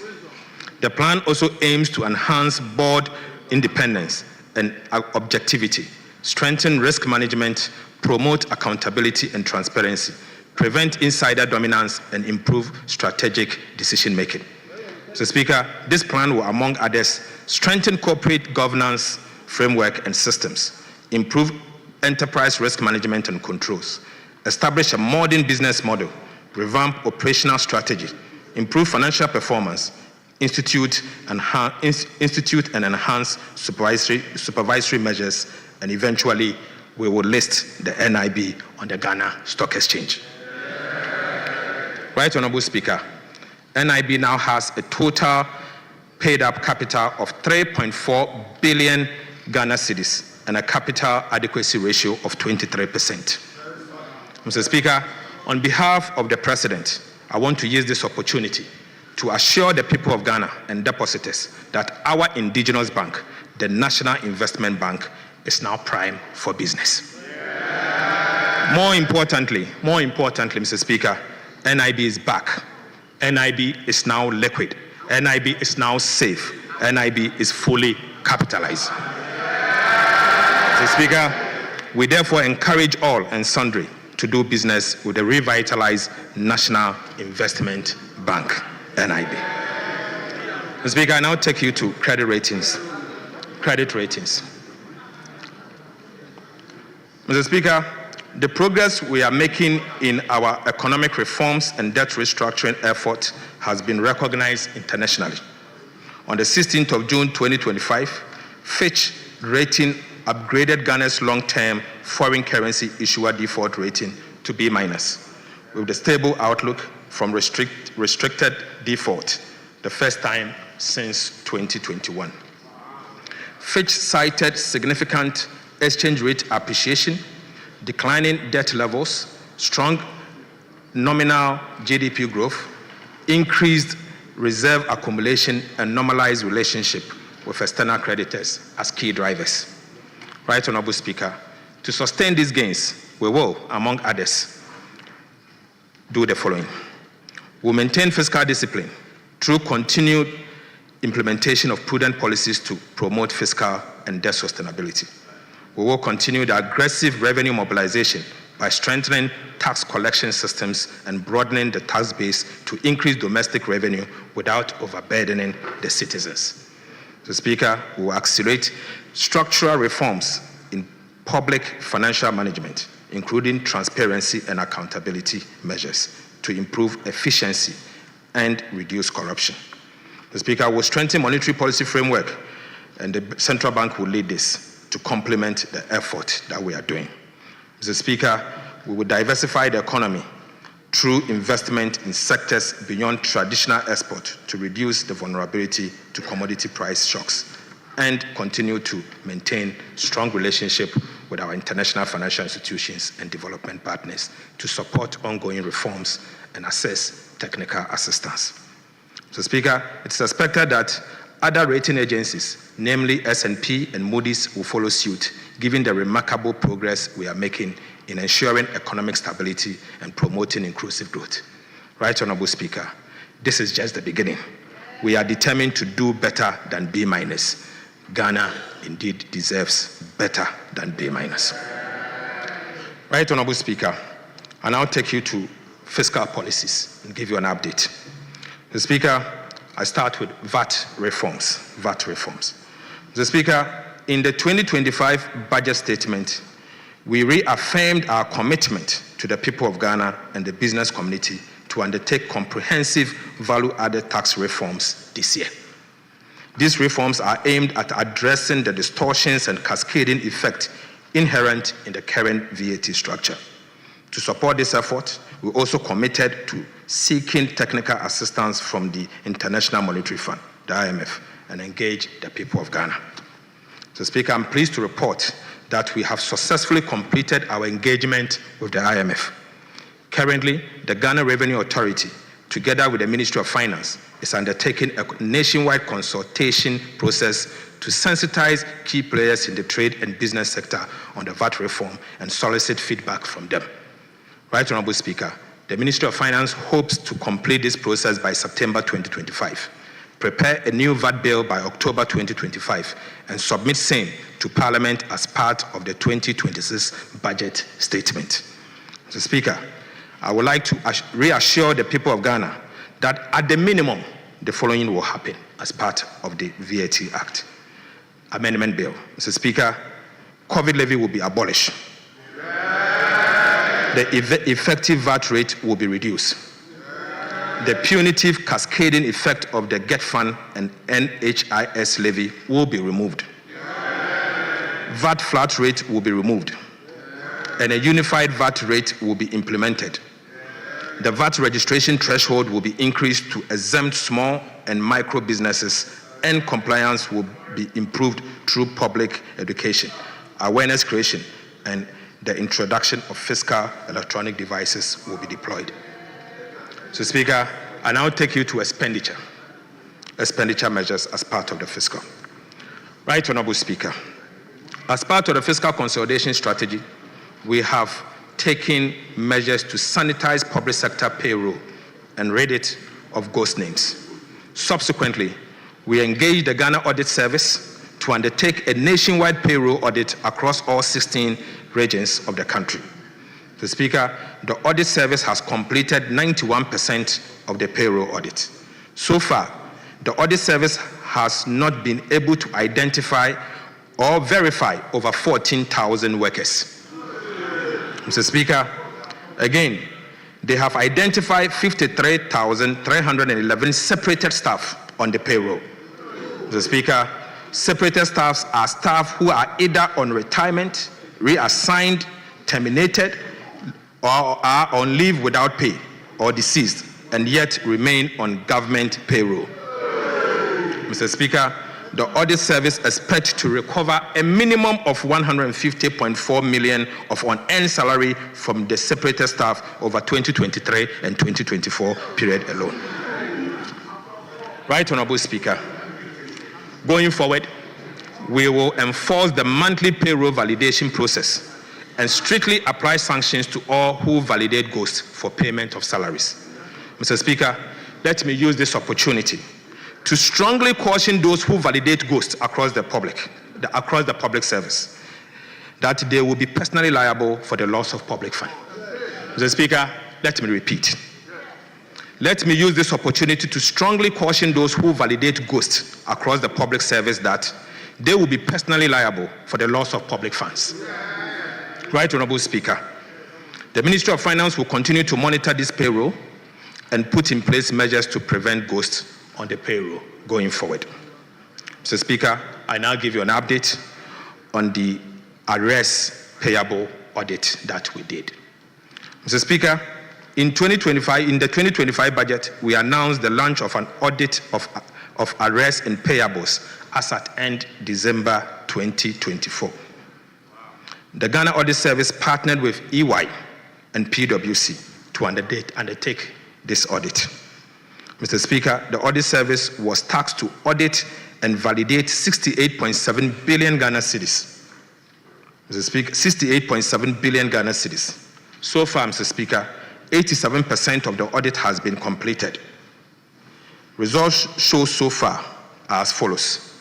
The plan also aims to enhance board independence and objectivity, strengthen risk management, promote accountability and transparency, prevent insider dominance, and improve strategic decision-making. So, Speaker, this plan will, among others, strengthen corporate governance framework and systems, improve enterprise risk management and controls, establish a modern business model, revamp operational strategy, improve financial performance, institute and enhance supervisory measures, and eventually we will list the NIB on the Ghana Stock Exchange. Right Honorable Speaker, NIB now has a total paid-up capital of 3.4 billion Ghana cedis and a capital adequacy ratio of 23%. Mr. Speaker, on behalf of the President, I want to use this opportunity to assure the people of Ghana and depositors that our indigenous bank, the National Investment Bank, is now prime for business. More importantly, Mr. Speaker, NIB is back. NIB is now liquid. NIB is now safe. NIB is fully capitalized. Mr. Speaker, we therefore encourage all and sundry to do business with the revitalized National Investment Bank, NIB. Mr. Speaker, I now take you to credit ratings. Mr. Speaker, the progress we are making in our economic reforms and debt restructuring effort has been recognized internationally. On the 16th of June 2025, Fitch Rating upgraded Ghana's long-term foreign currency issuer default rating to B-, with the stable outlook from restricted default, the first time since 2021. Fitch cited significant exchange rate appreciation, declining debt levels, strong nominal GDP growth, increased reserve accumulation, and normalized relationship with external creditors as key drivers. Right Honorable Speaker, to sustain these gains, we will, among others, do the following. We'll maintain fiscal discipline through continued implementation of prudent policies to promote fiscal and debt sustainability. We will continue the aggressive revenue mobilization by strengthening tax collection systems and broadening the tax base to increase domestic revenue without overburdening the citizens. So, Speaker, we will accelerate structural reforms in public financial management, including transparency and accountability measures to improve efficiency and reduce corruption. The Speaker will strengthen monetary policy framework, and the Central Bank will lead this to complement the effort that we are doing. Mr. Speaker, we will diversify the economy through investment in sectors beyond traditional export to reduce the vulnerability to commodity price shocks and continue to maintain strong relationship with our international financial institutions and development partners to support ongoing reforms and assess technical assistance. So, Speaker, it is expected that other rating agencies, namely S&P and Moody's, will follow suit, given the remarkable progress we are making in ensuring economic stability and promoting inclusive growth. Right Honorable Speaker, this is just the beginning. We are determined to do better than B-. Ghana indeed deserves better than B-. Right Honorable Speaker, I now take you to fiscal policies and give you an update. The Speaker, I start with VAT reforms. The Speaker, in the 2025 budget statement, we reaffirmed our commitment to the people of Ghana and the business community to undertake comprehensive value-added tax reforms this year. These reforms are aimed at addressing the distortions and cascading effect inherent in the current VAT structure. To support this effort, we also committed to seeking technical assistance from the International Monetary Fund, the IMF, and engage the people of Ghana. So, Speaker, I'm pleased to report that we have successfully completed our engagement with the IMF. Currently, the Ghana Revenue Authority, together with the Ministry of Finance, is undertaking a nationwide consultation process to sensitize key players in the trade and business sector on the VAT reform and solicit feedback from them. Right Honorable Speaker, the Ministry of Finance hopes to complete this process by September 2025, prepare a new VAT bill by October 2025, and submit same to Parliament as part of the 2026 budget statement. Mr. Speaker, I would like to reassure the people of Ghana that at the minimum, the following will happen as part of the VAT Act. Amendment Bill. Mr. Speaker, COVID levy will be abolished. The effective VAT rate will be reduced. The punitive cascading effect of the GET Fund and NHIS levy will be removed. VAT flat rate will be removed. And a unified VAT rate will be implemented. The VAT registration threshold will be increased to exempt small and micro businesses, and compliance will be improved through public education, awareness creation, and the introduction of fiscal electronic devices will be deployed. So, Speaker, I now take you to expenditure measures as part of the fiscal. Right Honorable Speaker, as part of the fiscal consolidation strategy, we have taken measures to sanitize public sector payroll and rid it of ghost names. Subsequently, we engaged the Ghana Audit Service to undertake a nationwide payroll audit across all 16 regions of the country. The Speaker, the Audit Service has completed 91% of the payroll audit. So far, the Audit Service has not been able to identify or verify over 14,000 workers. Mr. Speaker, again, they have identified 53,311 separated staff on the payroll. Mr. Speaker, separated staffs are staff who are either on retirement, reassigned, terminated, or are on leave without pay or deceased, and yet remain on government payroll. Mr. Speaker, the audit service expects to recover a minimum of 150.4 million of unearned salary from the separated staff over 2023 and 2024 period alone. Right Honorable Speaker, going forward, we will enforce the monthly payroll validation process and strictly apply sanctions to all who validate ghosts for payment of salaries. Mr. Speaker, let me use this opportunity to strongly caution those who validate ghosts across the public service that they will be personally liable for the loss of public funds. Mr. Speaker, let me repeat. Let me use this opportunity to strongly caution those who validate ghosts across the public service that they will be personally liable for the loss of public funds. Right Honorable Speaker, the Ministry of Finance will continue to monitor this payroll and put in place measures to prevent ghosts on the payroll going forward. Mr. Speaker, I now give you an update on the arrears payable audit that we did. Mr. Speaker, in the 2025 budget, we announced the launch of an audit of arrears and payables as at end December 2024. The Ghana Audit Service partnered with EY and PwC to undertake this audit. Mr. Speaker, the audit service was tasked to audit and validate 68.7 billion Ghana cedis. Mr. Speaker, 68.7 billion Ghana cedis. So far, Mr. Speaker, 87% of the audit has been completed. Results show so far are as follows.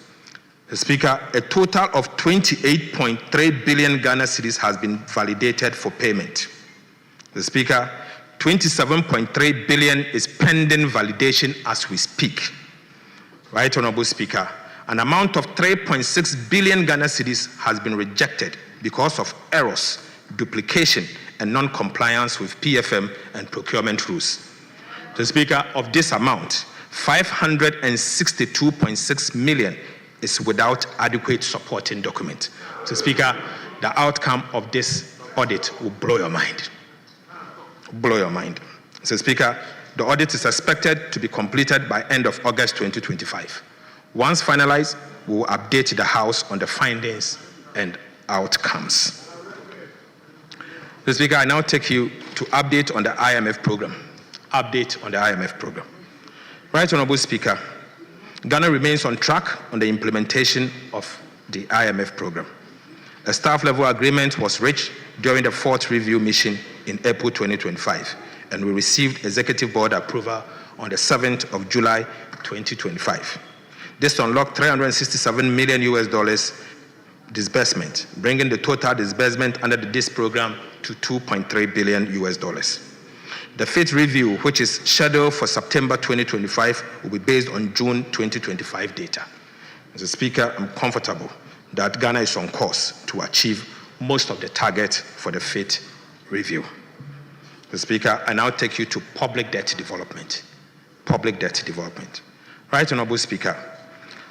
Mr. Speaker, a total of 28.3 billion Ghana cedis has been validated for payment. Mr. Speaker, 27.3 billion is pending validation as we speak. Right Honorable Speaker, an amount of 3.6 billion Ghana cedis has been rejected because of errors, duplication, and non-compliance with PFM and procurement rules. The Speaker, of this amount, 562.6 million is without adequate supporting document. So Speaker, the outcome of this audit will blow your mind. Blow your mind. Mr. Speaker, the audit is expected to be completed by end of August 2025. Once finalized, we will update the House on the findings and outcomes. Mr. Speaker, I now take you to update on the IMF program. Update on the IMF program. Right Honorable Speaker, Ghana remains on track on the implementation of the IMF program. A staff-level agreement was reached during the fourth review mission in April 2025, and we received executive board approval on the 7th of July 2025. This unlocked $367 million disbursement, bringing the total disbursement under this program to $2.3 billion. The fifth review, which is scheduled for September 2025, will be based on June 2025 data. Mr. Speaker, I'm comfortable that Ghana is on course to achieve most of the target for the fifth review. Mr. Speaker, I now take you to public debt development. Public debt development. Right Honorable Speaker,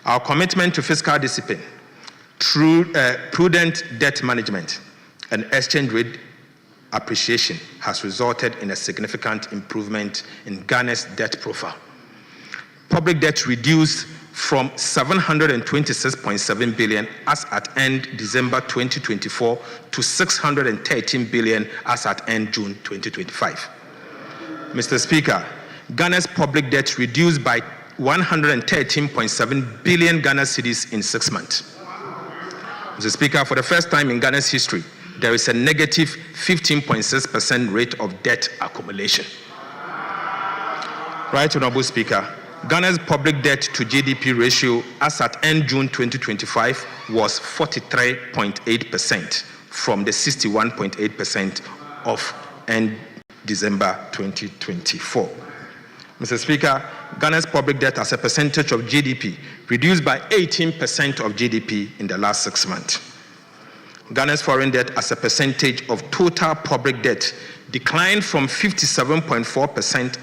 our commitment to fiscal discipline, through prudent debt management and exchange rate appreciation has resulted in a significant improvement in Ghana's debt profile. Public debt reduced from 726.7 billion as at end December 2024 to 613 billion as at end June 2025. Mr. Speaker, Ghana's public debt reduced by 113.7 billion Ghana cedis in 6 months. Mr. Speaker, for the first time in Ghana's history, there is a negative 15.6% rate of debt accumulation. Right Honorable Speaker, Ghana's public debt to GDP ratio as at end June 2025 was 43.8% from the 61.8% of end December 2024. Mr. Speaker, Ghana's public debt as a percentage of GDP reduced by 18% of GDP in the last 6 months. Ghana's foreign debt as a percentage of total public debt declined from 57.4%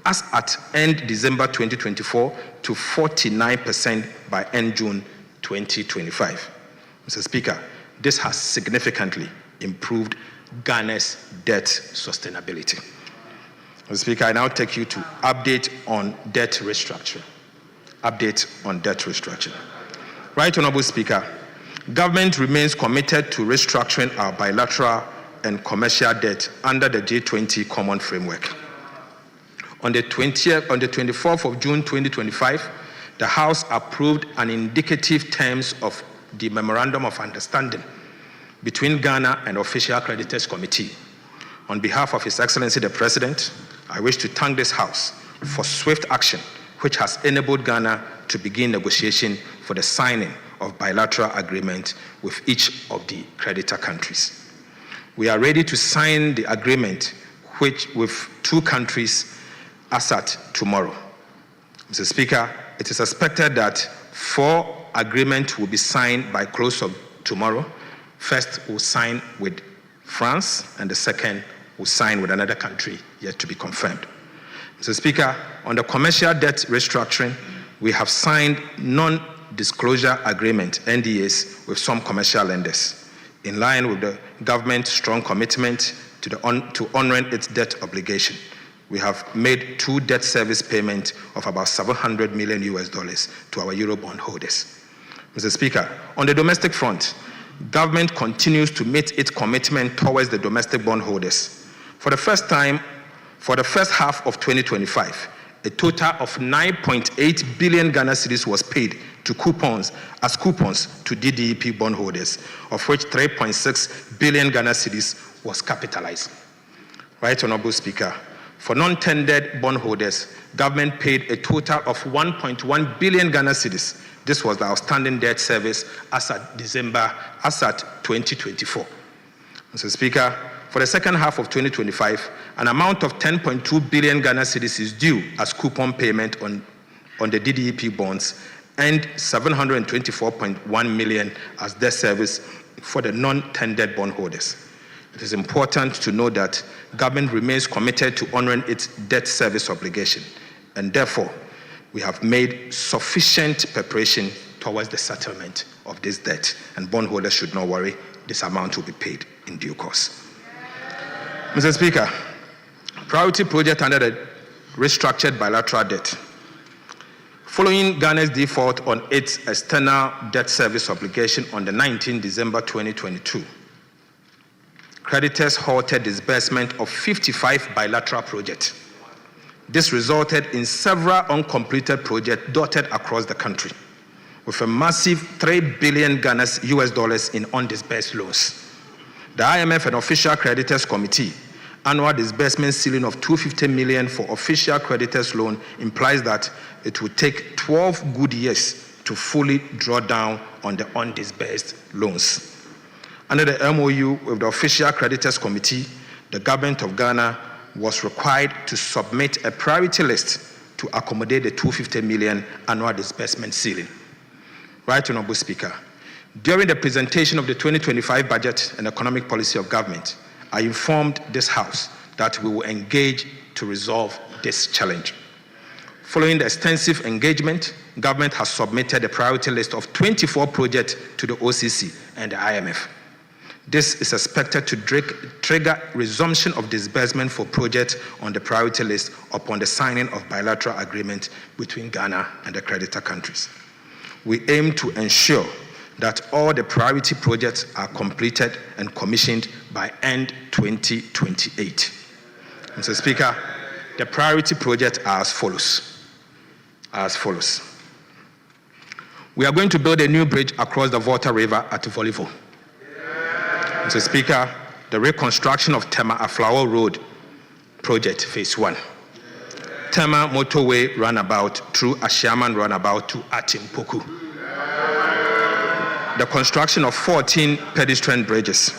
as at end December 2024 to 49% by end June 2025. Mr. Speaker, this has significantly improved Ghana's debt sustainability. Mr. Speaker, I now take you to update on debt restructuring. update on debt restructuring. Right Honorable Speaker, government remains committed to restructuring our bilateral and commercial debt under the G20 Common Framework. On the 24th of June 2025, the House approved an indicative terms of the Memorandum of Understanding between Ghana and Official Creditors Committee. On behalf of His Excellency the President, I wish to thank this House for swift action which has enabled Ghana to begin negotiation for the signing of bilateral agreement with each of the creditor countries. We are ready to sign the agreement with two countries as at tomorrow. Mr. Speaker, it is expected that 4 agreements will be signed by close of tomorrow. First, we'll sign with France, and the second will sign with another country yet to be confirmed. Mr. Speaker, on the commercial debt restructuring, we have signed non-disclosure agreement, NDAs, with some commercial lenders, in line with the government's strong commitment to honoring its debt obligation. We have made 2 debt service payments of about $700 million to our Eurobond holders. Mr. Speaker, on the domestic front, government continues to meet its commitment towards the domestic bondholders. For the first half of 2025, a total of 9.8 billion Ghana cedis was paid to coupons to DDEP bondholders, of which 3.6 billion Ghana cedis was capitalized. Right Honorable Speaker, for non-tendered bondholders, government paid a total of 1.1 billion Ghana cedis. This was the outstanding debt service as at 2024. Mr. Speaker, for the second half of 2025, an amount of 10.2 billion Ghana cedis is due as coupon payment on the DDEP bonds and 724.1 million as debt service for the non-tendered bondholders. It is important to note that government remains committed to honoring its debt service obligation, and therefore, we have made sufficient preparation towards the settlement of this debt, and bondholders should not worry, this amount will be paid in due course. Mr. Speaker, priority project under the restructured bilateral debt. Following Ghana's default on its external debt service obligation on the 19th December 2022, creditors halted disbursement of 55 bilateral projects. This resulted in several uncompleted projects dotted across the country, with a massive $3 billion in undisbursed loans. The IMF and Official Creditors Committee annual disbursement ceiling of $250 million for official creditors loan implies that it will take 12 good years to fully draw down on the undisbursed loans. Under the MOU with the Official Creditors Committee, the government of Ghana was required to submit a priority list to accommodate the $250 million annual disbursement ceiling. Right Honorable Speaker, during the presentation of the 2025 budget and economic policy of government, I informed this House that we will engage to resolve this challenge. Following the extensive engagement, government has submitted a priority list of 24 projects to the OCC and the IMF. This is expected to trigger resumption of disbursement for projects on the priority list upon the signing of bilateral agreement between Ghana and the creditor countries. We aim to ensure that all the priority projects are completed and commissioned by end 2028. Mr. Speaker, the priority projects are as follows. We are going to build a new bridge across the Volta River at Volivo. Mr. Speaker, the reconstruction of Tema Aflao Road project, phase 1. Tema Motorway Runabout through Ashiaman Runabout to Atimpoku. The construction of 14 pedestrian bridges,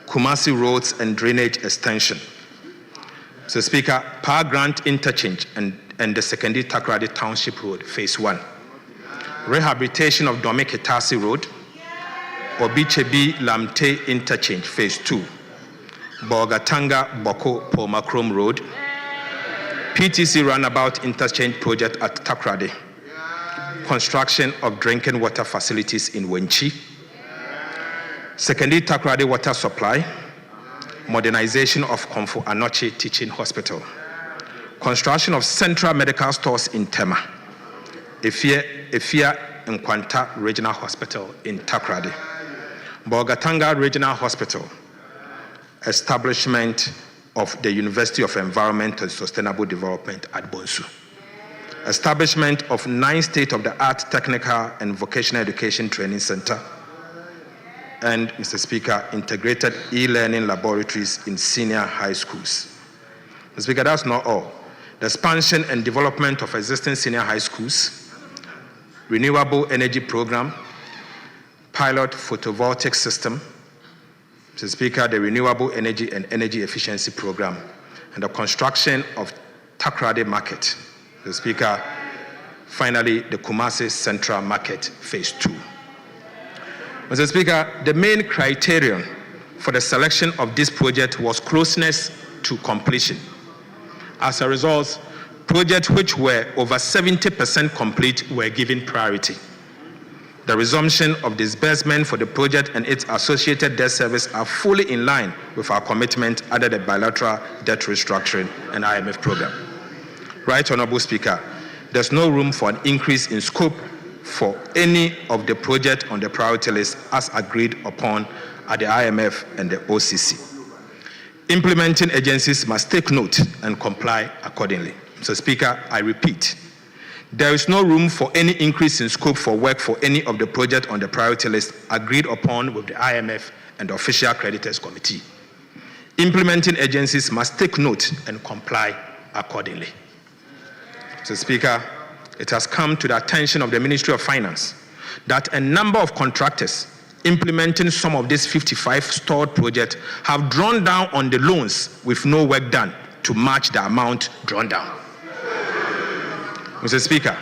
Kumasi roads and drainage extension. Mr. Speaker, Power Grant Interchange and the Sekondi Takoradi Township Road, phase 1. Rehabilitation of Domi Ketasi Road, Obichebi Lamte Interchange, phase 2. Bogatanga Boko Pomakrom Road, PTC Runabout Interchange Project at Takoradi. Construction of drinking water facilities in Wenchi. Sekondi Takoradi Water Supply. Modernization of Komfo Anoche Teaching Hospital. Construction of central medical stores in Tema. Efia Nkwanta Regional Hospital in Takoradi, Bolgatanga Regional Hospital, establishment of the University of Environment and Sustainable Development at Bonsu, establishment of 9 state-of-the-art technical and vocational education training center, and, Mr. Speaker, integrated e-learning laboratories in senior high schools. Mr. Speaker, that's not all. The expansion and development of existing senior high schools, renewable energy program, pilot photovoltaic system, Mr. Speaker, the renewable energy and energy efficiency program, and the construction of Takoradi Market. Mr. Speaker, finally, the Kumasi Central Market Phase 2. Mr. Speaker, the main criterion for the selection of this project was closeness to completion. As a result, projects which were over 70% complete were given priority. The resumption of disbursement for the project and its associated debt service are fully in line with our commitment under the bilateral debt restructuring and IMF program. Right, Honorable Speaker, there's no room for an increase in scope for any of the projects on the priority list as agreed upon at the IMF and the OCC. Implementing agencies must take note and comply accordingly. Mr. Speaker, I repeat, there is no room for any increase in scope for work for any of the projects on the priority list agreed upon with the IMF and the Official Creditors Committee. Implementing agencies must take note and comply accordingly. Mr. Speaker, it has come to the attention of the Ministry of Finance that a number of contractors implementing some of these 55 stalled projects have drawn down on the loans with no work done to match the amount drawn down. Mr. Speaker,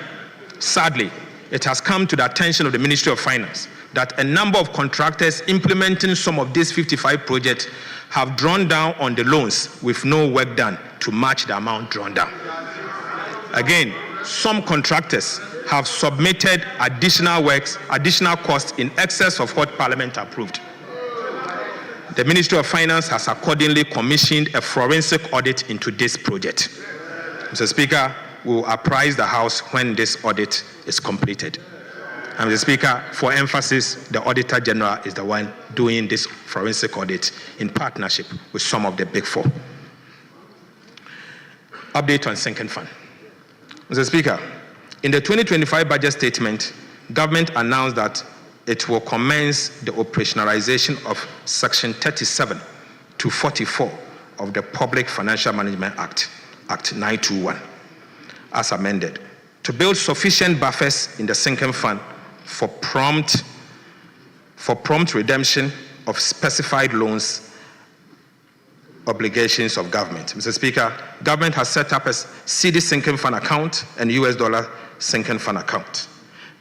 sadly, it has come to the attention of the Ministry of Finance that a number of contractors implementing some of these 55 projects have drawn down on the loans with no work done to match the amount drawn down. Again, some contractors have submitted additional costs in excess of what Parliament approved. The Ministry of Finance has accordingly commissioned a forensic audit into this project. Mr. Speaker, we will apprise the House when this audit is completed. And Mr. Speaker, for emphasis, the Auditor General is the one doing this forensic audit in partnership with some of the Big Four. Update on sinking fund. Mr. Speaker, in the 2025 budget statement, government announced that it will commence the operationalization of Section 37 to 44 of the Public Financial Management Act, Act 921, as amended, to build sufficient buffers in the sinking fund for prompt redemption of specified loans obligations of government. Mr. Speaker, government has set up a CD sinking fund account and US dollar sinking fund account.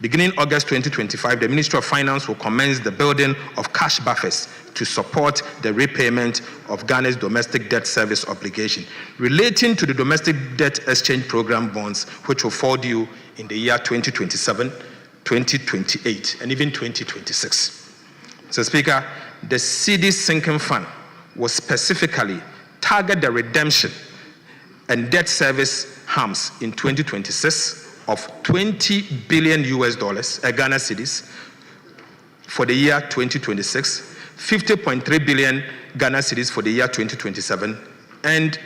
Beginning August 2025, the Ministry of Finance will commence the building of cash buffers to support the repayment of Ghana's domestic debt service obligation relating to the domestic debt exchange program bonds, which will fall due in the year 2027, 2028, and even 2026. Mr. Speaker, the CD sinking fund will specifically target the redemption and debt service harms in 2026 of 20 billion US dollars, Ghana cedis, for the year 2026, 50.3 billion Ghana cedis for the year 2027, and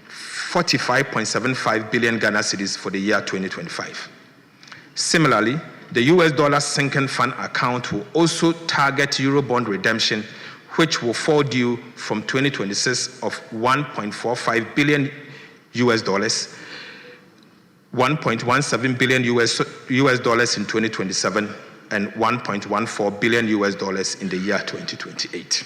45.75 billion Ghana cedis for the year 2025. Similarly, the US dollar sinking fund account will also target Eurobond redemption, which will fall due from 2026 of 1.45 billion US dollars, 1.17 billion US dollars in 2027, and 1.14 billion US dollars in the year 2028.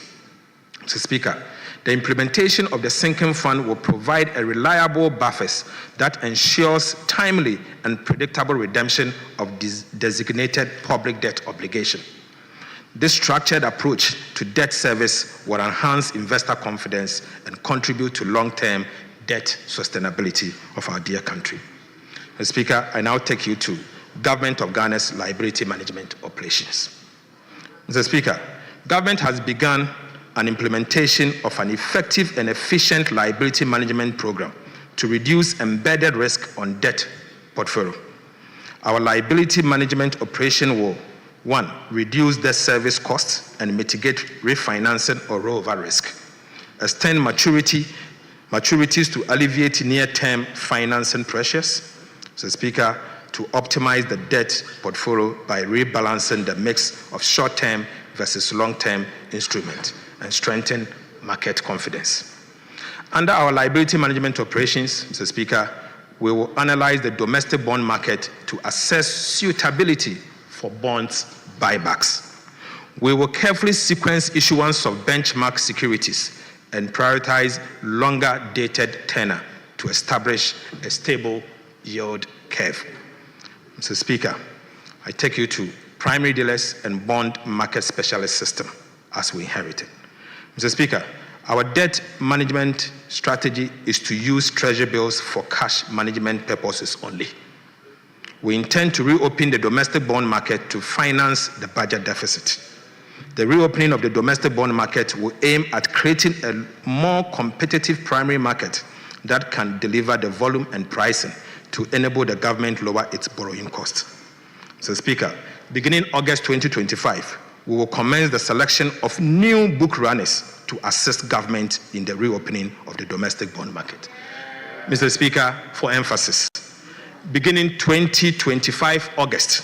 Mr. Speaker, the implementation of the sinking fund will provide a reliable buffers that ensures timely and predictable redemption of designated public debt obligation. This structured approach to debt service will enhance investor confidence and contribute to long-term debt sustainability of our dear country. Mr. Speaker, I now take you to Government of Ghana's liability management operations. Mr. Speaker, government has begun an implementation of an effective and efficient liability management program to reduce embedded risk on debt portfolio. Our liability management operation will, 1, reduce debt service costs and mitigate refinancing or rollover risk. Extend maturities to alleviate near-term financing pressures. Mr. Speaker, to optimize the debt portfolio by rebalancing the mix of short-term versus long-term instruments and strengthen market confidence. Under our liability management operations, Mr. Speaker, we will analyze the domestic bond market to assess suitability for bonds buybacks. We will carefully sequence issuance of benchmark securities and prioritize longer-dated tenor to establish a stable yield curve. Mr. Speaker, I take you to primary dealers and bond market specialist system as we inherited. Mr. Speaker, our debt management strategy is to use treasury bills for cash management purposes only. We intend to reopen the domestic bond market to finance the budget deficit. The reopening of the domestic bond market will aim at creating a more competitive primary market that can deliver the volume and pricing to enable the government lower its borrowing costs. Mr. Speaker, beginning August 2025, we will commence the selection of new book runners to assist government in the reopening of the domestic bond market. Mr. Speaker, for emphasis, beginning 2025 August,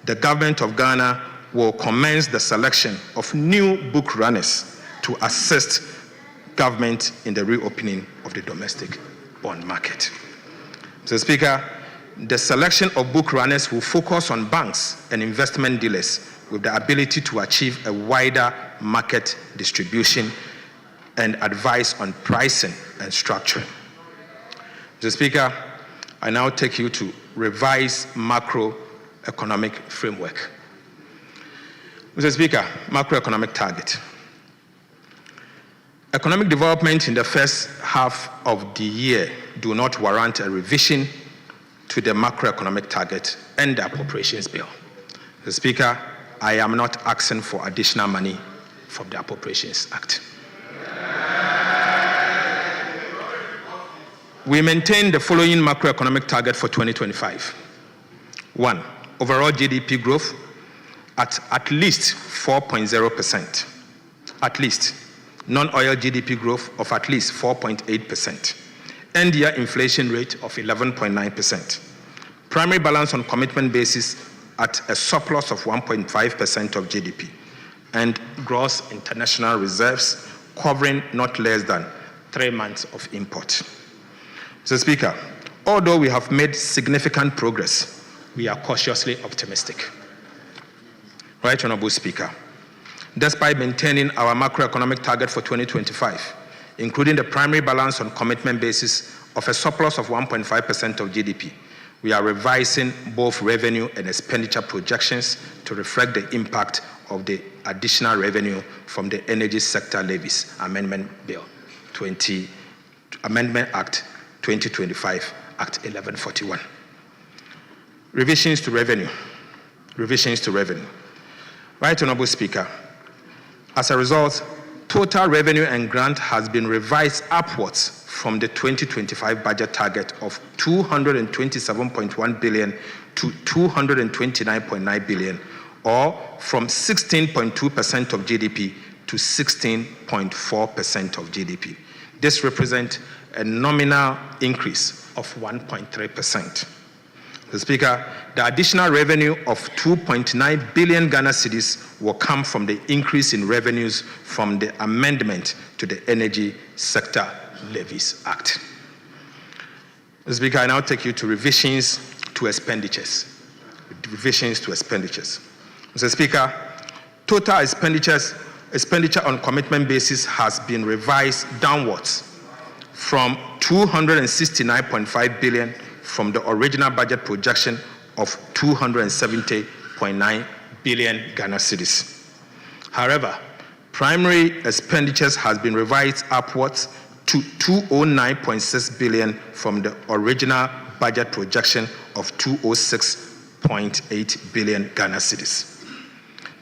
the government of Ghana will commence the selection of new book runners to assist government in the reopening of the domestic bond market. Mr. Speaker, the selection of book runners will focus on banks and investment dealers with the ability to achieve a wider market distribution and advice on pricing and structuring. Mr. Speaker, I now take you to revised macroeconomic framework. Mr. Speaker, macroeconomic target. Economic development in the first half of the year do not warrant a revision to the macroeconomic target and the appropriations bill. Mr. Speaker, I am not asking for additional money from the Appropriations Act. We maintain the following macroeconomic target for 2025. 1, overall GDP growth at least 4.0%. At least. Non-oil GDP growth of at least 4.8%. End-year inflation rate of 11.9%. Primary balance on commitment basis at a surplus of 1.5% of GDP. And gross international reserves covering not less than 3 months of import. Mr. Speaker, although we have made significant progress, we are cautiously optimistic. Right Honorable Speaker, despite maintaining our macroeconomic target for 2025, including the primary balance on commitment basis of a surplus of 1.5% of GDP, we are revising both revenue and expenditure projections to reflect the impact of the additional revenue from the Energy Sector Levies Amendment Act 2025, Act 1141. Revisions to revenue. Right Honorable Speaker, as a result, total revenue and grant has been revised upwards from the 2025 budget target of 227.1 billion to 229.9 billion, or from 16.2% of GDP to 16.4% of GDP. This represents a nominal increase of 1.3%. Mr. Speaker, the additional revenue of 2.9 billion Ghana cedis will come from the increase in revenues from the amendment to the Energy Sector Levies Act. Mr. Speaker, I now take you to revisions to expenditures. Mr. Speaker, total expenditure on commitment basis has been revised downwards from 269.5 billion from the original budget projection of 270.9 billion Ghana cedis. However, primary expenditures has been revised upwards to 209.6 billion from the original budget projection of 206.8 billion Ghana cedis.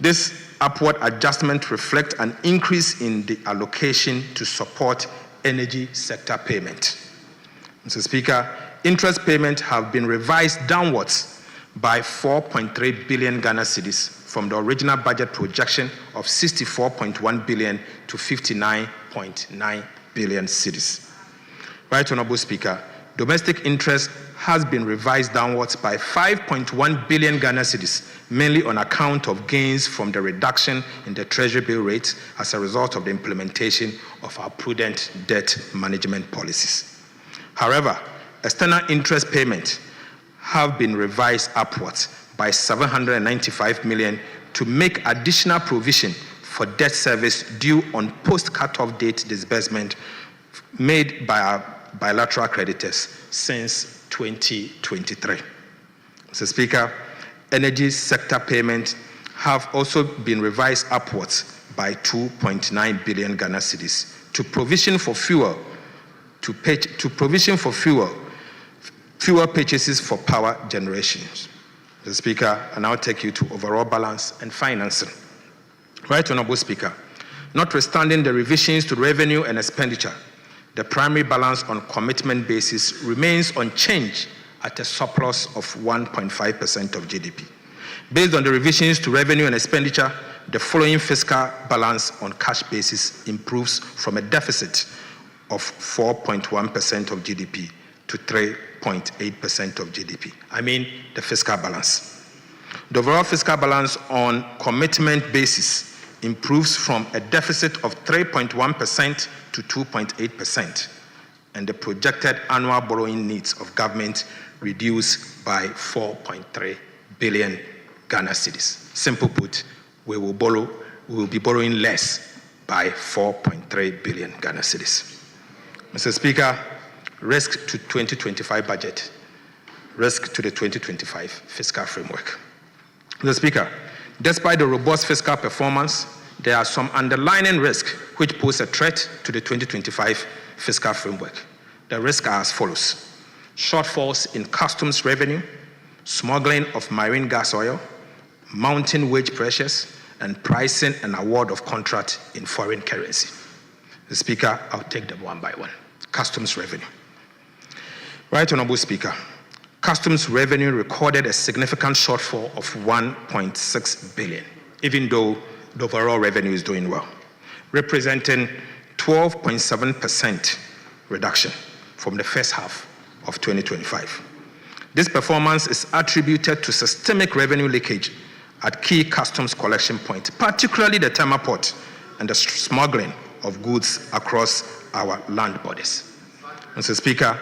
This upward adjustment reflects an increase in the allocation to support energy sector payment. Mr. Speaker, interest payments have been revised downwards by 4.3 billion Ghana cedis from the original budget projection of 64.1 billion to 59.9 billion cedis. Right Honorable Speaker, domestic interest has been revised downwards by 5.1 billion Ghana cedis, mainly on account of gains from the reduction in the Treasury bill rate as a result of the implementation of our prudent debt management policies. However, external interest payments have been revised upwards by 795 million to make additional provision for debt service due on post-cutoff date disbursement made by our bilateral creditors since 2023. Mr. Speaker, energy sector payments have also been revised upwards by 2.9 billion Ghana cedis to provision for fuel purchases for power generation. Mr. Speaker, I now take you to overall balance and financing. Right Honorable Speaker, notwithstanding the revisions to revenue and expenditure, the primary balance on commitment basis remains unchanged at a surplus of 1.5% of GDP. Based on the revisions to revenue and expenditure, the following fiscal balance on cash basis improves from a deficit of 4.1% of GDP to 3.8% of GDP. I mean the fiscal balance. The overall fiscal balance on commitment basis improves from a deficit of 3.1% to 2.8%, and the projected annual borrowing needs of government reduced by 4.3 billion Ghana cedis. Simple put, we will be borrowing less by 4.3 billion Ghana cedis. Mr. Speaker, risk to 2025 budget, risk to the 2025 fiscal framework. Mr. Speaker, despite the robust fiscal performance, there are some underlying risks which pose a threat to the 2025 fiscal framework. The risks are as follows: shortfalls in customs revenue, smuggling of marine gas oil, mounting wage pressures, and pricing and award of contract in foreign currency. The Speaker, I'll take them one by one. Customs revenue. Right Honorable Speaker, customs revenue recorded a significant shortfall of 1.6 billion, even though the overall revenue is doing well, representing 12.7% reduction from the first half of 2025. This performance is attributed to systemic revenue leakage at key customs collection points, particularly the Tema Port and the smuggling of goods across our land borders. Mr. Speaker,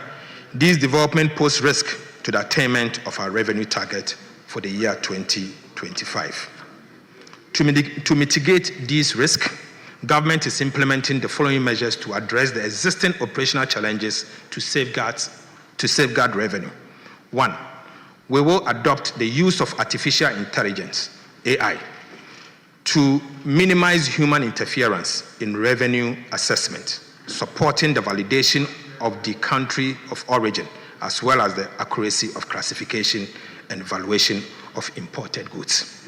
these developments pose risk to the attainment of our revenue target for the year 2025. To mitigate these risks, government is implementing the following measures to address the existing operational challenges to safeguard revenue. 1, we will adopt the use of artificial intelligence, AI, to minimize human interference in revenue assessment, supporting the validation of the country of origin, as well as the accuracy of classification and valuation of imported goods.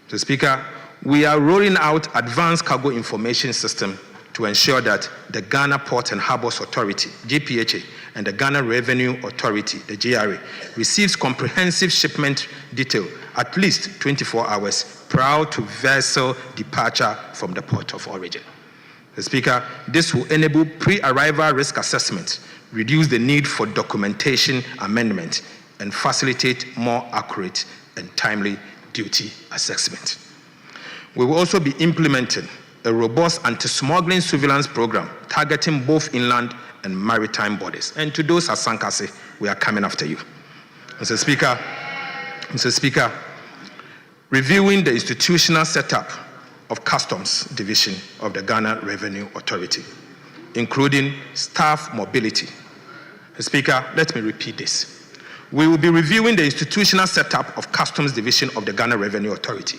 Mr. Speaker, we are rolling out advanced cargo information system to ensure that the Ghana Port and Harbors Authority, GPHA, and the Ghana Revenue Authority, the GRA, receives comprehensive shipment detail at least 24 hours prior to vessel departure from the port of origin. Mr. Speaker, this will enable pre-arrival risk assessment, reduce the need for documentation amendment, and facilitate more accurate and timely duty assessment. We will also be implementing a robust anti-smuggling surveillance program targeting both inland and maritime borders. And to those at Sankasi, we are coming after you. Mr. Speaker, reviewing the institutional setup of Customs Division of the Ghana Revenue Authority, including staff mobility. Mr. Speaker, let me repeat this. We will be reviewing the institutional setup of Customs Division of the Ghana Revenue Authority,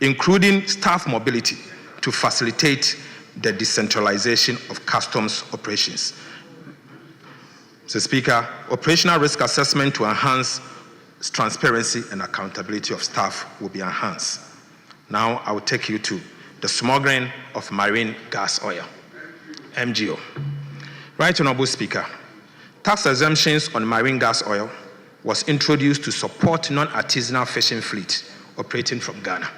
including staff mobility, to facilitate the decentralization of customs operations. Mr. Speaker, operational risk assessment to enhance transparency and accountability of staff will be enhanced. Now I will take you to the smuggling of marine gas oil, MGO. Right Honorable Speaker, tax exemptions on marine gas oil, was introduced to support non-artisanal fishing fleet operating from Ghana.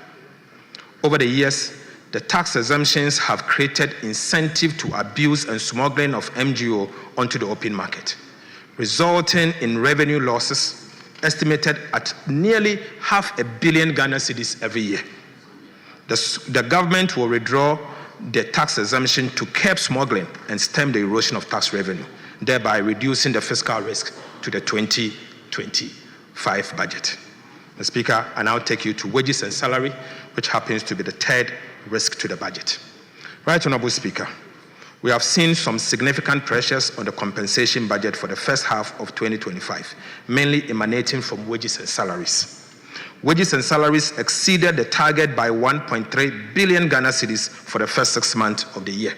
Over the years, the tax exemptions have created incentive to abuse and smuggling of MGO onto the open market, resulting in revenue losses estimated at nearly $500 million Ghana cedis every year. The government will withdraw the tax exemption to curb smuggling and stem the erosion of tax revenue, thereby reducing the fiscal risk to the 2025 budget. Mr. Speaker, I now take you to wages and salary, which happens to be the third risk to the budget. Right Honorable Speaker, we have seen some significant pressures on the compensation budget for the first half of 2025, mainly emanating from wages and salaries. Wages and salaries exceeded the target by 1.3 billion Ghana cedis for the first 6 months of the year.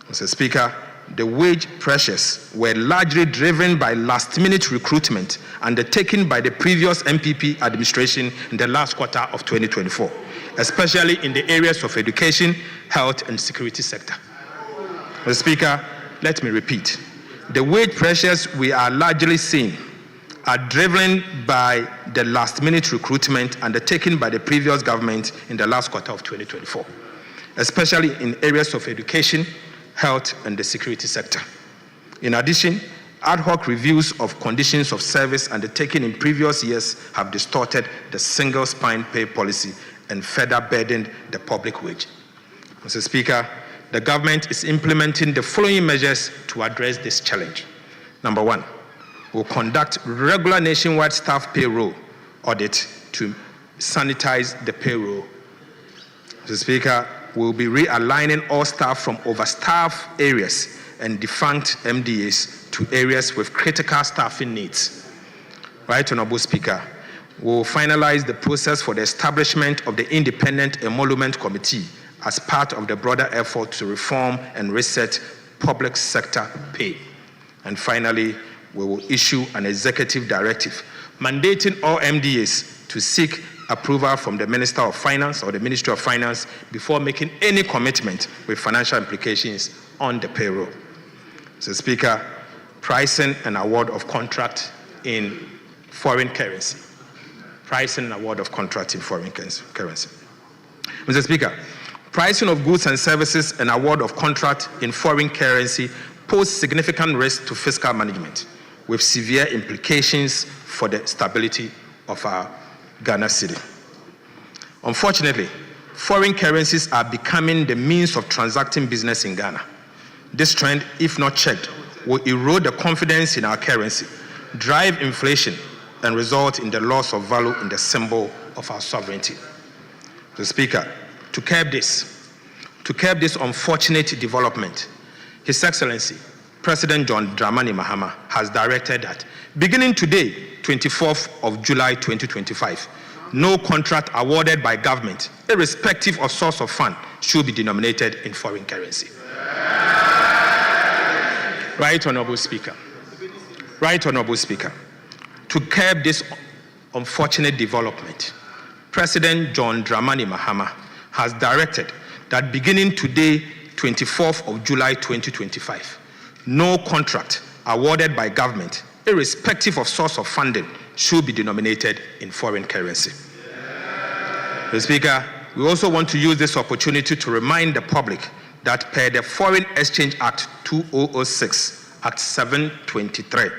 Mr. Speaker, the wage pressures were largely driven by last-minute recruitment undertaken by the previous MPP administration in the last quarter of 2024, especially in the areas of education, health, and security sector. Mr. Speaker, let me repeat. The wage pressures we are largely seeing are driven by the last-minute recruitment undertaken by the previous government in the last quarter of 2024, especially in areas of education, health, and the security sector. In addition, ad hoc reviews of conditions of service undertaken in previous years have distorted the single spine pay policy and further burdened the public wage. Mr. Speaker, the government is implementing the following measures to address this challenge. Number one, we'll conduct regular nationwide staff payroll audit to sanitize the payroll. Mr. Speaker, we'll be realigning all staff from overstaffed areas and defunct MDAs to areas with critical staffing needs. Right Honorable Speaker, we'll finalize the process for the establishment of the Independent Emolument Committee as part of the broader effort to reform and reset public sector pay. And finally, we will issue an executive directive mandating all MDAs to seek approval from the Minister of Finance or the Ministry of Finance before making any commitment with financial implications on the payroll. Mr. Speaker, pricing and award of contract in foreign currency. Pricing and award of contract in foreign currency. Mr. Speaker, pricing of goods and services and award of contract in foreign currency pose significant risk to fiscal management, with severe implications for the stability of our Ghana cedi. Unfortunately, foreign currencies are becoming the means of transacting business in Ghana. This trend, if not checked, will erode the confidence in our currency, drive inflation, and result in the loss of value in the symbol of our sovereignty. Mr. Speaker, to curb this unfortunate development, His Excellency, President John Dramani Mahama has directed that beginning today, 24th of July 2025, no contract awarded by government, irrespective of source of fund, should be denominated in foreign currency. Right Honorable Speaker. Right Honorable Speaker. To curb this unfortunate development, President John Dramani Mahama has directed that beginning today, 24th of July 2025, no contract awarded by government, irrespective of source of funding, should be denominated in foreign currency. Mr. Speaker, we also want to use this opportunity to remind the public that per the Foreign Exchange Act 2006, Act 723,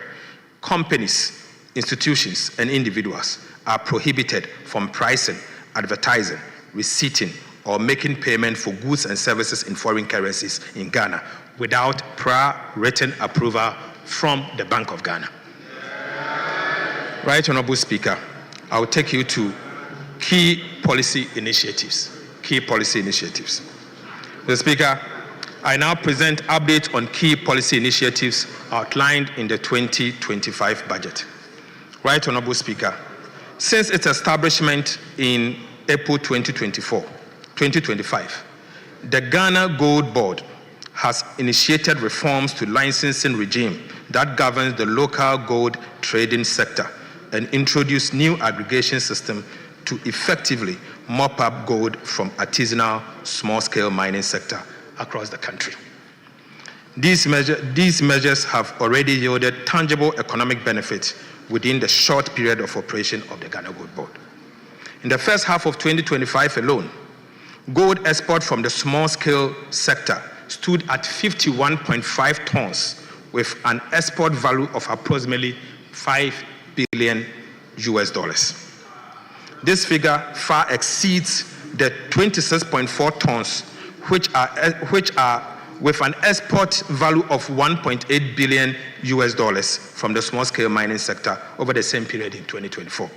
companies, institutions, and individuals are prohibited from pricing, advertising, receipting, or making payment for goods and services in foreign currencies in Ghana without prior written approval from the Bank of Ghana. Right Honorable Speaker, I will take you to key policy initiatives. Mr. Speaker, I now present updates on key policy initiatives outlined in the 2025 budget. Right Honorable Speaker, since its establishment in April 2025, the Ghana Gold Board has initiated reforms to licensing regime that governs the local gold trading sector and introduced new aggregation system to effectively mop up gold from artisanal small-scale mining sector across the country. These measures have already yielded tangible economic benefits within the short period of operation of the Ghana Gold Board. In the first half of 2025 alone, gold export from the small-scale sector stood at 51.5 tons with an export value of approximately $5 billion. This figure far exceeds the 26.4 tons, which are with an export value of $1.8 billion from the small-scale mining sector over the same period in 2024.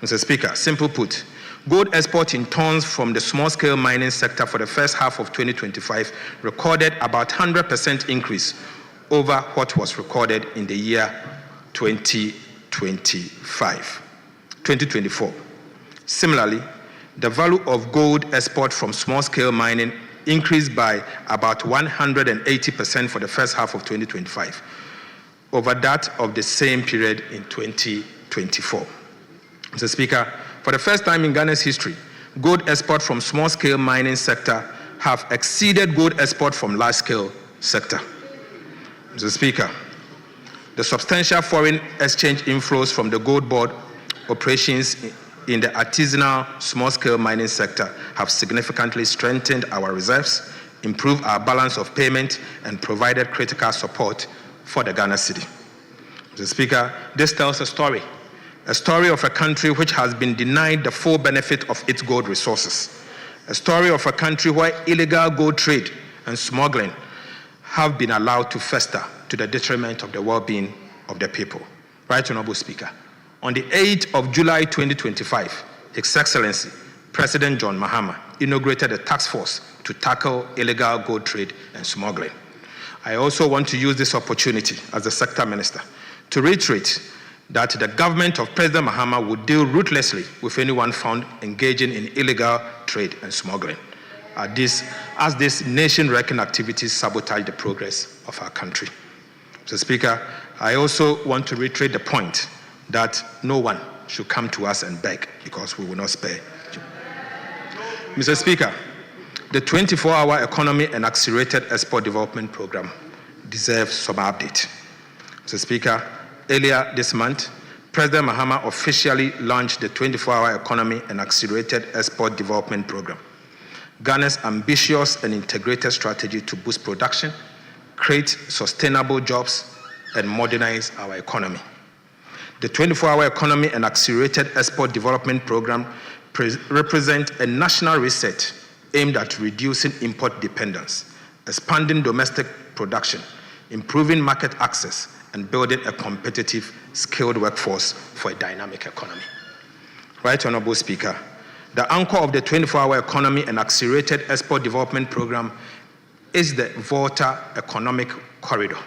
Mr. Speaker, simple put, gold export in tons from the small-scale mining sector for the first half of 2025 recorded about 100% increase over what was recorded in the year 2024. Similarly, the value of gold export from small-scale mining increased by about 180% for the first half of 2025 over that of the same period in 2024. Mr. Speaker, for the first time in Ghana's history, gold export from small-scale mining sector have exceeded gold export from large-scale sector. Mr. Speaker, the substantial foreign exchange inflows from the Gold Board operations in the artisanal small-scale mining sector have significantly strengthened our reserves, improved our balance of payment, and provided critical support for the Ghana cedi. Mr. Speaker, this tells a story of a country which has been denied the full benefit of its gold resources, a story of a country where illegal gold trade and smuggling have been allowed to fester to the detriment of the well-being of the people. Right Honorable Speaker, on the 8th of July 2025, His Excellency President John Mahama inaugurated a task force to tackle illegal gold trade and smuggling. I also want to use this opportunity as the Sector Minister to reiterate that the government of President Mahama would deal ruthlessly with anyone found engaging in illegal trade and smuggling, as these nation-wrecking activities sabotage the progress of our country. Mr. Speaker, I also want to reiterate the point that no one should come to us and beg because we will not spare you. Mr. Speaker, the 24-hour economy and accelerated export development program deserves some update. Mr. Speaker, earlier this month, President Mahama officially launched the 24-hour economy and accelerated export development program, Ghana's ambitious and integrated strategy to boost production, create sustainable jobs, and modernize our economy. The 24-hour economy and accelerated export development program represent a national reset aimed at reducing import dependence, expanding domestic production, improving market access, and building a competitive, skilled workforce for a dynamic economy. Right Honorable Speaker, the anchor of the 24-hour economy and accelerated export development program is the Volta Economic Corridor,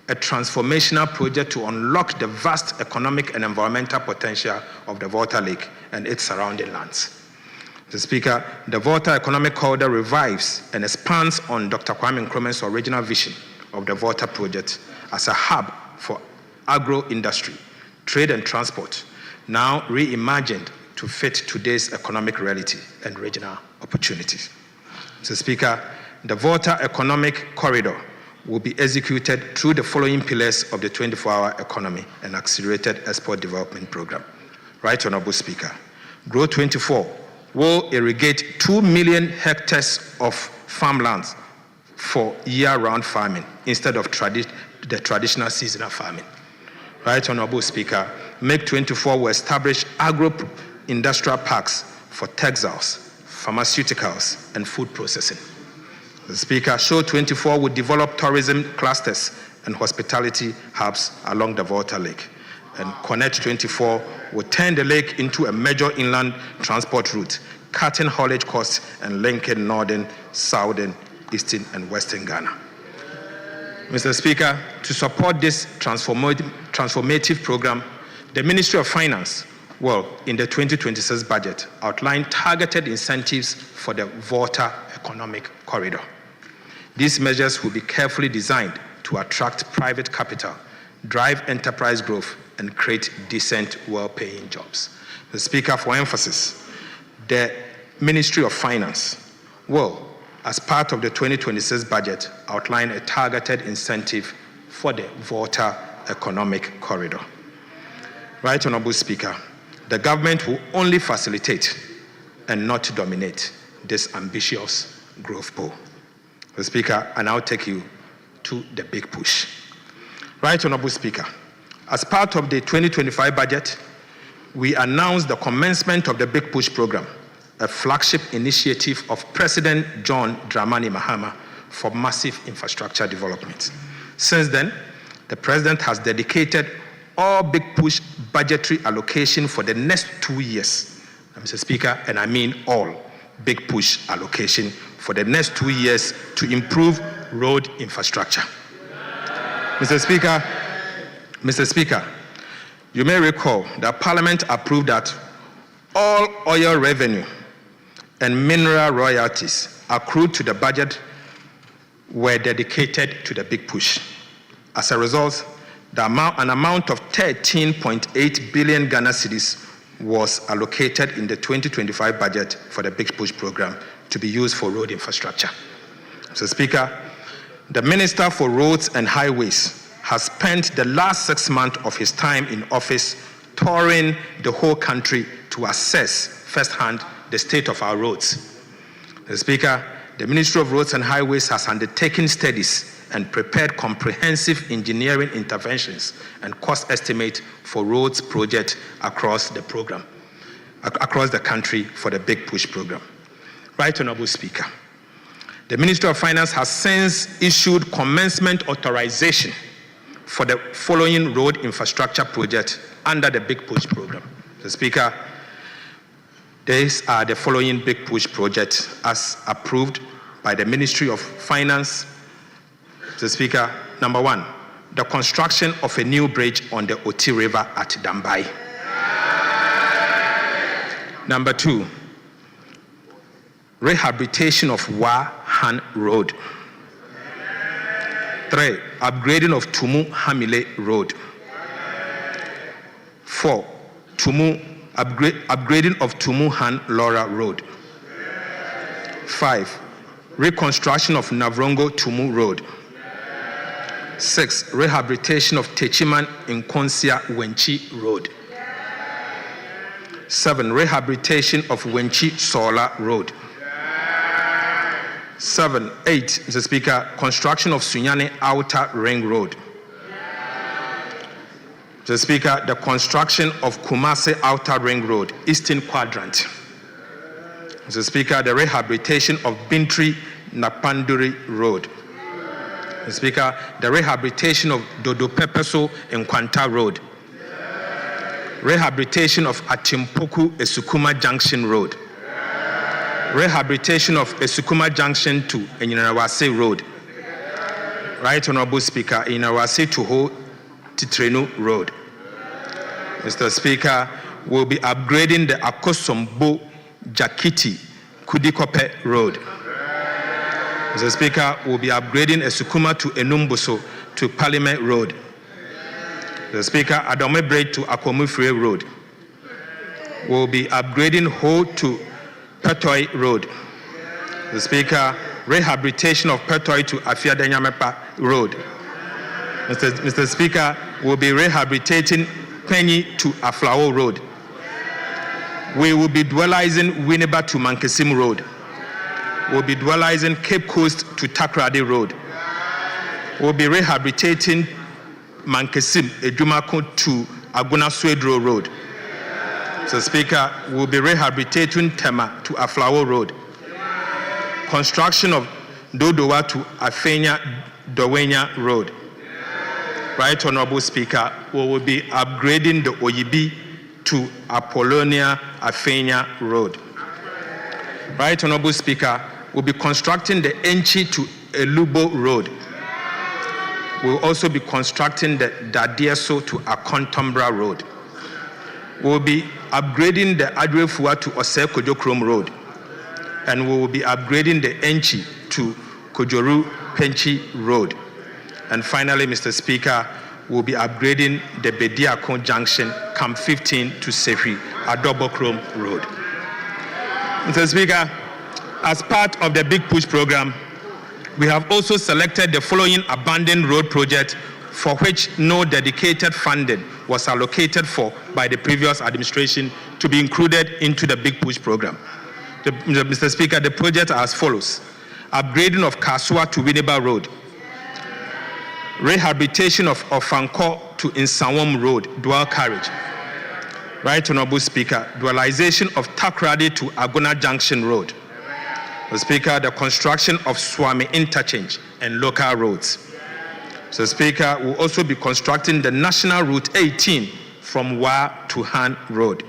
a transformational project to unlock the vast economic and environmental potential of the Volta Lake and its surrounding lands. Mr. Speaker, the Volta Economic Corridor revives and expands on Dr. Kwame Nkrumah's original vision of the Volta project as a hub for agro-industry, trade and transport, now reimagined to fit today's economic reality and regional opportunities. Mr. Speaker, the Volta Economic Corridor will be executed through the following pillars of the 24-hour economy and accelerated export development program. Right Honorable Speaker, Grow 24 will irrigate 2 million hectares of farmlands for year-round farming instead of the traditional seasonal farming. Right Honorable Speaker, Make 24 will establish agro-industrial parks for textiles, pharmaceuticals, and food processing. The Speaker, Show 24 will develop tourism clusters and hospitality hubs along the Volta Lake. And Connect 24 will turn the lake into a major inland transport route, cutting haulage costs and linking northern, southern, eastern, and western Ghana. Mr. Speaker, to support this transformative program, the Ministry of Finance will, in the 2026 budget, outline targeted incentives for the Volta Economic Corridor. These measures will be carefully designed to attract private capital, drive enterprise growth, and create decent, well-paying jobs. The Speaker, for emphasis, the Ministry of Finance will, as part of the 2026 budget, outline a targeted incentive for the Volta Economic Corridor. Right Honorable Speaker, the government will only facilitate and not dominate this ambitious growth goal. Mr. Speaker, I now take you to the big push. Right Honorable Speaker, as part of the 2025 budget, we announced the commencement of the Big Push program, a flagship initiative of President John Dramani Mahama for massive infrastructure development. Since then, the President has dedicated all Big Push budgetary allocation for the next 2 years, Mr. Speaker, and I mean all Big Push allocation for the next 2 years to improve road infrastructure. Mr. Speaker, you may recall that Parliament approved that all oil revenue and mineral royalties accrued to the budget were dedicated to the Big Push. As a result, an amount of 13.8 billion Ghana cedis was allocated in the 2025 budget for the Big Push program to be used for road infrastructure. Mr. Speaker, the Minister for Roads and Highways has spent the last 6 months of his time in office touring the whole country to assess firsthand the state of our roads. Mr. Speaker, the Ministry of Roads and Highways has undertaken studies and prepared comprehensive engineering interventions and cost estimate for roads project across the country for the Big Push program. Right Honorable Speaker, the Ministry of Finance has since issued commencement authorization for the following road infrastructure project under the Big Push program. Mr. Speaker, these are the following Big Push projects as approved by the Ministry of Finance. Mr. Speaker, number 1, the construction of a new bridge on the Oti River at Dambai. Number 2, rehabilitation of Wahan Road. 3, upgrading of Tumu Hamile Road. 4, upgrading of Tumu Han Laura Road. 5, reconstruction of Navrongo Tumu Road. 6, rehabilitation of Techiman Nkonsia Wenchi Road. 7, rehabilitation of Wenchi Sola Road. 8, Mr. Speaker, construction of Sunyani Outer Ring Road. Mr. Speaker, the construction of Kumasi Outer Ring Road, Eastern Quadrant. Mr. Speaker, the rehabilitation of Bintri Napanduri Road. Mr. Speaker, the rehabilitation of Dodo Pepeso and Kwanta Road. Rehabilitation of Atimpoku Esukuma Junction Road. Rehabilitation of Esukuma Junction to Enyinawase Road. Right Honorable Speaker, Enyinawase to Ho Titrenu Road. Mr. Speaker, we'll be upgrading the Akosombo Jakiti Kudikope Road. Mr. Speaker, we'll be upgrading Esukuma to Enumbuso to Parliament Road. Mr. Speaker, Adome Bridge to Akomufre Road. We'll be upgrading Ho to Petoi Road. Mr. Speaker, rehabilitation of Petoi to Afiadenyamepa Road. Mr. Speaker, we'll be rehabilitating Penny to Aflao Road. We will be dualizing Winneba to Mankesim Road. We'll be dualizing Cape Coast to Takrade Road. We'll be rehabilitating Mankesim Ejumako to Aguna Swedro Road. Mr. Speaker, we'll be rehabilitating Tema to Aflao Road. Construction of Dodowa to Afenya Dowenya Road. Right Honorable Speaker, we will be upgrading the Oyibi to Apollonia Afenya Road. Right Honorable Speaker, we'll be constructing the Enchi to Elubo Road. We'll also be constructing the Dadieso to Akontombra Road. We'll be upgrading the Adrefua to Ose Kojokrom Road. And we will be upgrading the Enchi to Kojoru Penchi Road. And finally, Mr. Speaker, we'll be upgrading the Bediako Junction, Camp 15 to Sefi, Adobokrom Road. Mr. Speaker, as part of the Big Push program, we have also selected the following abandoned road project for which no dedicated funding was allocated for by the previous administration to be included into the Big Push program. Mr. Speaker, the project are as follows: upgrading of Kasua to Winneba Road, rehabilitation of Ofanko to Insawam Road, dual carriage. Right Honorable Speaker, dualization of Takrady to Agona Junction Road. Mr. Speaker, the construction of Swami Interchange and local roads. Mr. Speaker, we'll also be constructing the National Route 18 from Wa to Han Road.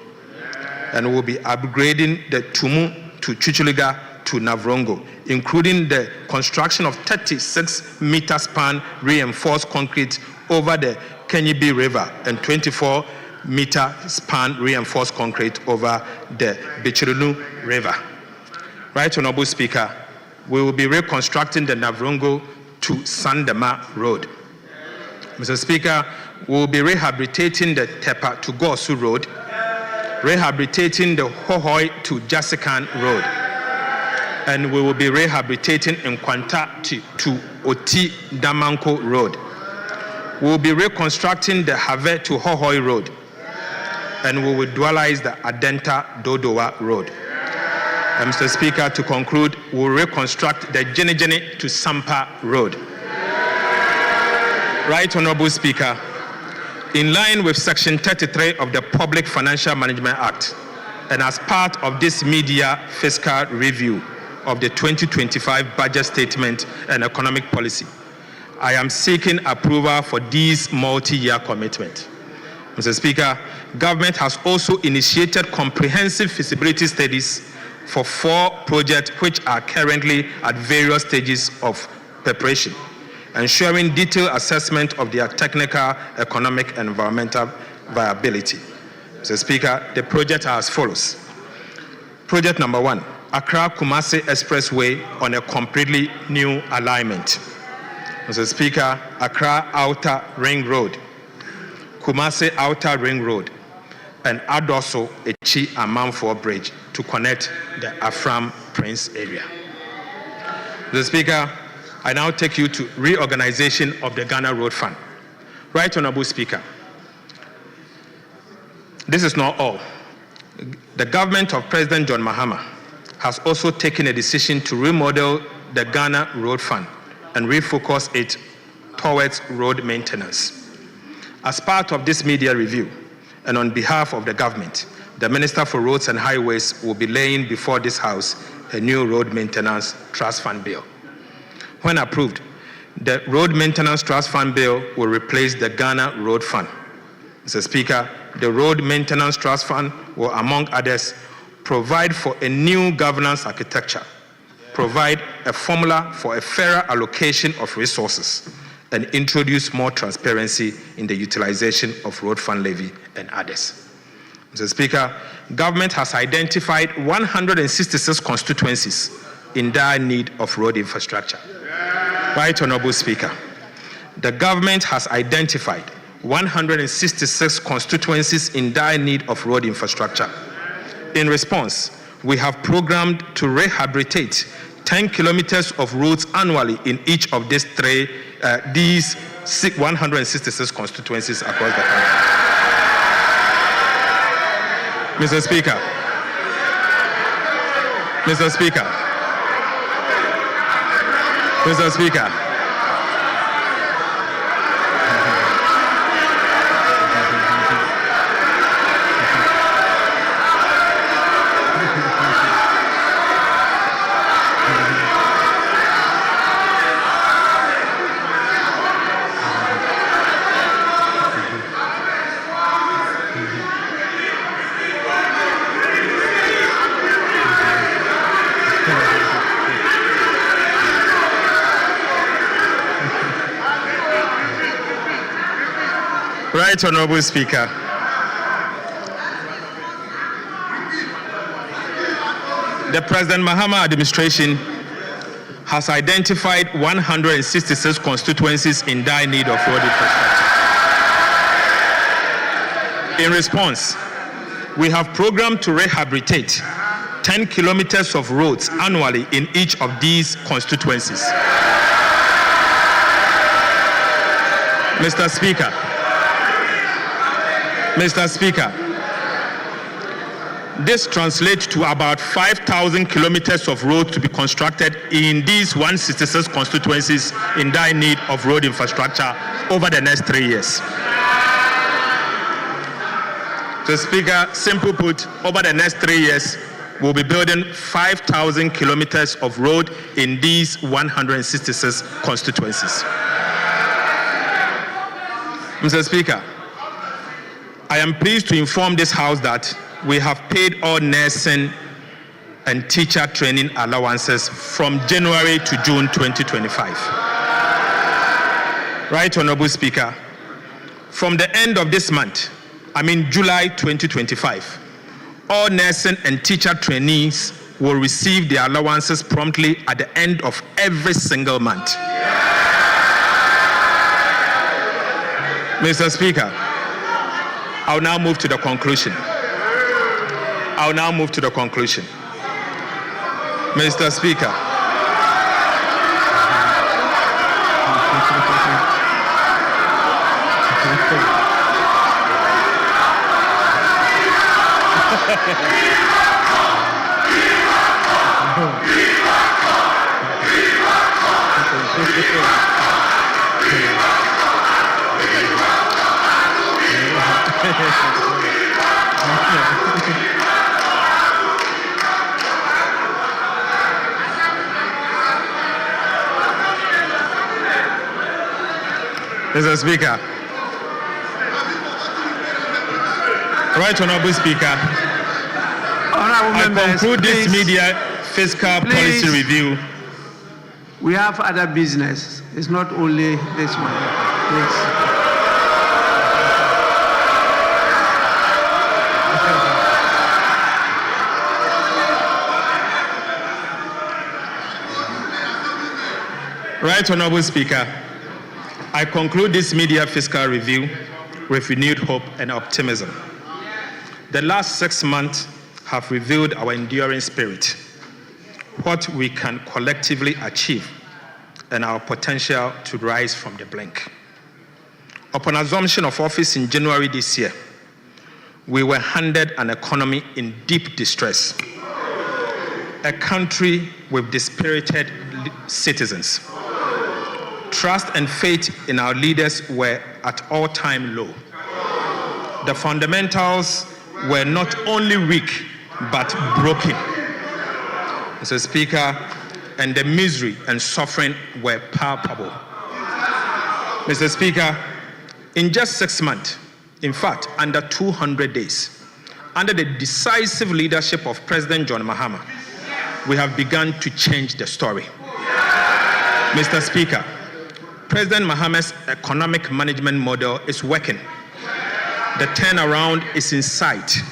And we'll be upgrading the Tumu to Chichiliga to Navrongo, including the construction of 36-meter span reinforced concrete over the Kenyibi River and 24-meter span reinforced concrete over the Bichirunu River. Right Honorable Speaker, we will be reconstructing the Navrongo to Sandema Road. Mr. Speaker, we will be rehabilitating the Tepa to Gosu Road, rehabilitating the Hohoi to Jasikan Road, and we will be rehabilitating Nkwanta to Oti Damanko Road. We will be reconstructing the Have to Hohoi Road, and we will dualize the Adenta Dodowa Road. And Mr. Speaker, to conclude, we will reconstruct the Jenejene to Sampa Road. Right Honorable Speaker, in line with Section 33 of the Public Financial Management Act, and as part of this media fiscal review of the 2025 budget statement and economic policy, I am seeking approval for these multi-year commitments. Mr. Speaker, government has also initiated comprehensive feasibility studies for 4 projects which are currently at various stages of preparation, ensuring detailed assessment of their technical, economic, and environmental viability. Mr. Speaker, the projects are as follows. Project number 1, Accra-Kumasi Expressway on a completely new alignment. Mr. Speaker, Accra Outer Ring Road, Kumasi Outer Ring Road, and Adoso Echi Amanfo Bridge to connect the Afram Prince area. Mr. Speaker, I now take you to reorganization of the Ghana Road Fund. Right Honorable Speaker, this is not all. The government of President John Mahama has also taken a decision to remodel the Ghana Road Fund and refocus it towards road maintenance. As part of this media review, and on behalf of the government, the Minister for Roads and Highways will be laying before this House a new road maintenance trust fund bill. When approved, the Road Maintenance Trust Fund Bill will replace the Ghana Road Fund. Mr. Speaker, the Road Maintenance Trust Fund will, among others, provide for a new governance architecture, provide a formula for a fairer allocation of resources, and introduce more transparency in the utilization of road fund levy and others. Mr. Speaker, government has identified 166 constituencies in dire need of road infrastructure. Right Honorable Speaker, the government has identified 166 constituencies in dire need of road infrastructure. In response, we have programmed to rehabilitate 10 kilometers of roads annually in each of these 166 constituencies across the country. Mr. Speaker, Mr. Speaker, Mr. Speaker, Right Honorable Speaker, the President Mahama administration has identified 166 constituencies in dire need of road infrastructure. In response, we have programmed to rehabilitate 10 kilometers of roads annually in each of these constituencies. Mr. Speaker, Mr. Speaker, this translates to about 5,000 kilometers of road to be constructed in these 166 constituencies in dire need of road infrastructure over the next 3 years. Mr. Speaker, simple put, over the next 3 years, we'll be building 5,000 kilometers of road in these 166 constituencies. Mr. Speaker, I am pleased to inform this House that we have paid all nursing and teacher training allowances from January to June 2025. Right, Honorable Speaker, from the end of this month, July 2025, all nursing and teacher trainees will receive their allowances promptly at the end of every single month. Mr. Speaker, I'll now move to the conclusion. Mr. Speaker, Mr. Speaker. Right, Honorable Speaker. I conclude this media fiscal policy review. We have other business. It's not only this one. Please. Right, Honorable Speaker. I conclude this media fiscal review with renewed hope and optimism. The last 6 months have revealed our enduring spirit, what we can collectively achieve, and our potential to rise from the brink. Upon assumption of office in January this year, we were handed an economy in deep distress, a country with dispirited citizens. Trust and faith in our leaders were at all-time low. The fundamentals were not only weak, but broken. Mr. Speaker, and the misery and suffering were palpable. Mr. Speaker, in just 6 months, in fact, under 200 days, under the decisive leadership of President John Mahama, we have begun to change the story. Mr. Speaker, President Mahama's economic management model is working. The turnaround is in sight.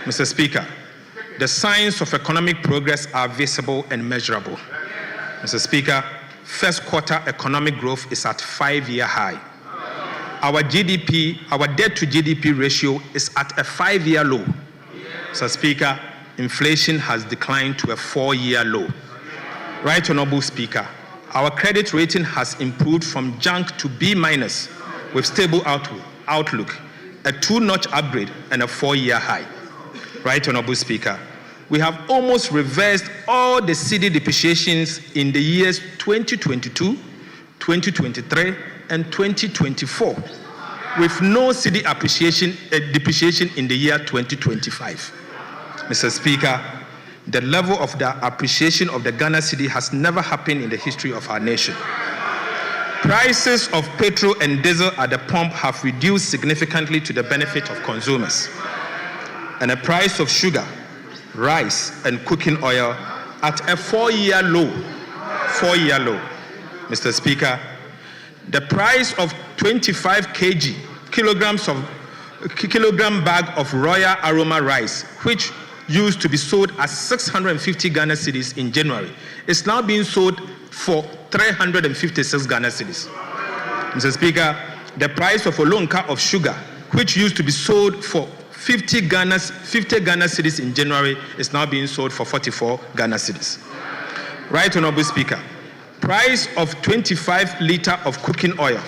Mr. Speaker, the signs of economic progress are visible and measurable. Mr. Speaker, first quarter economic growth is at 5-year high. Our GDP, our debt to GDP ratio is at a 5-year low. Mr. Speaker, inflation has declined to a 4-year low. Right, Honorable Speaker, our credit rating has improved from junk to B- with stable outlook, a 2-notch upgrade and a 4-year high. Right, Honorable Speaker, we have almost reversed all the cedi depreciations in the years 2022, 2023, and 2024, with no cedi depreciation in the year 2025. Mr. Speaker, the level of the appreciation of the Ghana cedi has never happened in the history of our nation. Prices of petrol and diesel at the pump have reduced significantly to the benefit of consumers. And the price of sugar, rice, and cooking oil at a 4-year low. Mr. Speaker, the price of 25 kilogram bag of Royal Aroma rice, which used to be sold at 650 Ghana cedis in January, is now being sold for 356 Ghana cedis. Mr. Speaker, the price of a lonka of sugar, which used to be sold for 50 Ghana cedis in January, is now being sold for 44 Ghana cedis. Right, Honorable Speaker, price of 25 liter of cooking oil,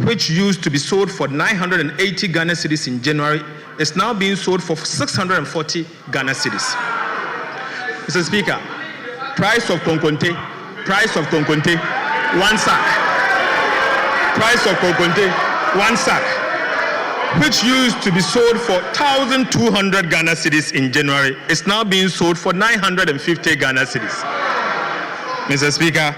which used to be sold for 980 Ghana cedis in January, is now being sold for 640 Ghana cedis. Mr. Speaker, price of konkonte, 1 sack. Price of konkonte, 1 sack, which used to be sold for 1,200 Ghana cedis in January, is now being sold for 950 Ghana cedis. Mr. Speaker,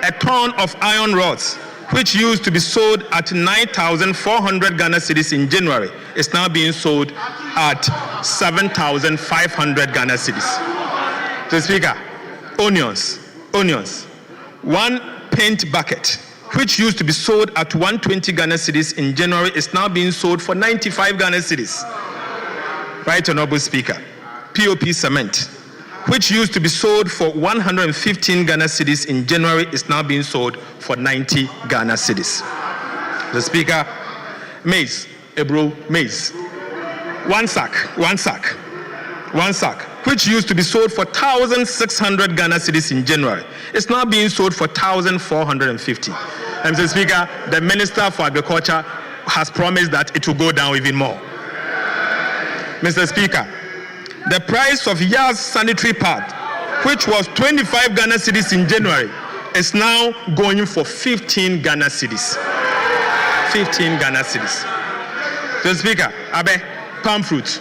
a ton of iron rods, which used to be sold at 9,400 Ghana cedis in January, is now being sold at 7,500 Ghana cedis. Mr. Speaker, onions. 1 paint bucket, which used to be sold at 120 Ghana cedis in January, is now being sold for 95 Ghana cedis. Right, Honorable Speaker. POP cement, which used to be sold for 115 Ghana cedis in January, is now being sold for 90 Ghana cedis. The Speaker, maize, maize. 1 sack, which used to be sold for 1,600 Ghana cedis in January, is now being sold for 1,450. And Mr. Speaker, the Minister for Agriculture has promised that it will go down even more. Mr. Speaker, the price of Yas sanitary pad, which was 25 Ghana cedis in January, is now going for 15 Ghana cedis. 15 Ghana cedis. Mr. Speaker, palm fruit,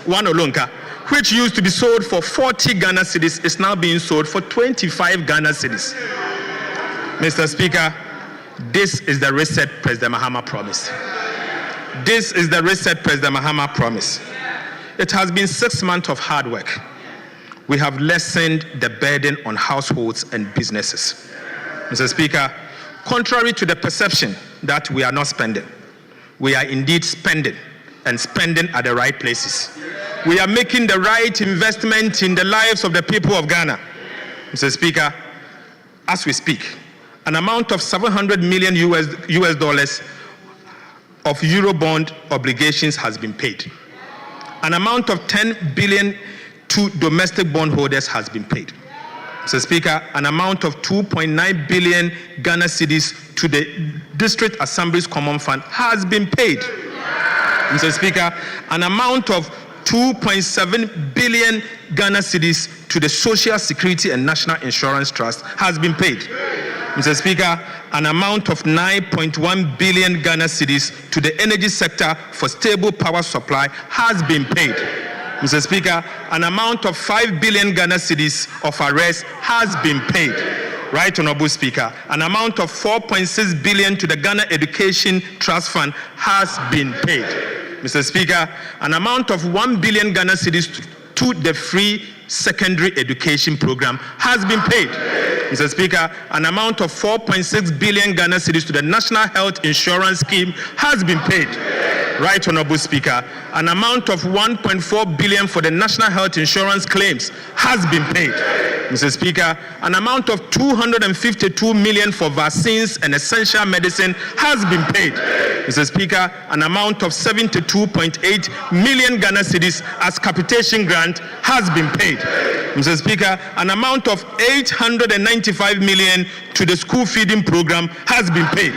1 olonka, which used to be sold for 40 Ghana cedis, is now being sold for 25 Ghana cedis. Mr. Speaker, this is the reset President Mahama promised. This is the reset President Mahama promised. It has been 6 months of hard work. We have lessened the burden on households and businesses. Mr. Speaker, contrary to the perception that we are not spending, we are indeed spending, and spending at the right places. We are making the right investment in the lives of the people of Ghana. Mr. Speaker, as we speak, an amount of $700 million US dollars of Eurobond obligations has been paid. An amount of 10 billion to domestic bondholders has been paid. Mr. Speaker, an amount of 2.9 billion Ghana cedis to the District Assembly's Common Fund has been paid. Mr. Speaker, an amount of 2.7 billion Ghana cedis to the Social Security and National Insurance Trust has been paid. Mr. Speaker, an amount of 9.1 billion Ghana cedis to the energy sector for stable power supply has been paid. Mr. Speaker, an amount of 5 billion Ghana cedis of arrests has been paid. Right, Honorable Speaker, an amount of 4.6 billion to the Ghana Education Trust Fund has been paid. Mr. Speaker, an amount of 1 billion Ghana cedis to the free secondary education program has been paid. Mr. Speaker, an amount of 4.6 billion Ghana cedis to the National Health Insurance Scheme has been paid. Right, Honorable Speaker, an amount of 1.4 billion for the National Health Insurance claims has been paid. Mr. Speaker, an amount of 252 million for vaccines and essential medicine has been paid. Mr. Speaker, an amount of 72.8 million Ghana cedis as capitation grant has been paid. Mr. Speaker, an amount of 895 million to the school feeding program has been paid.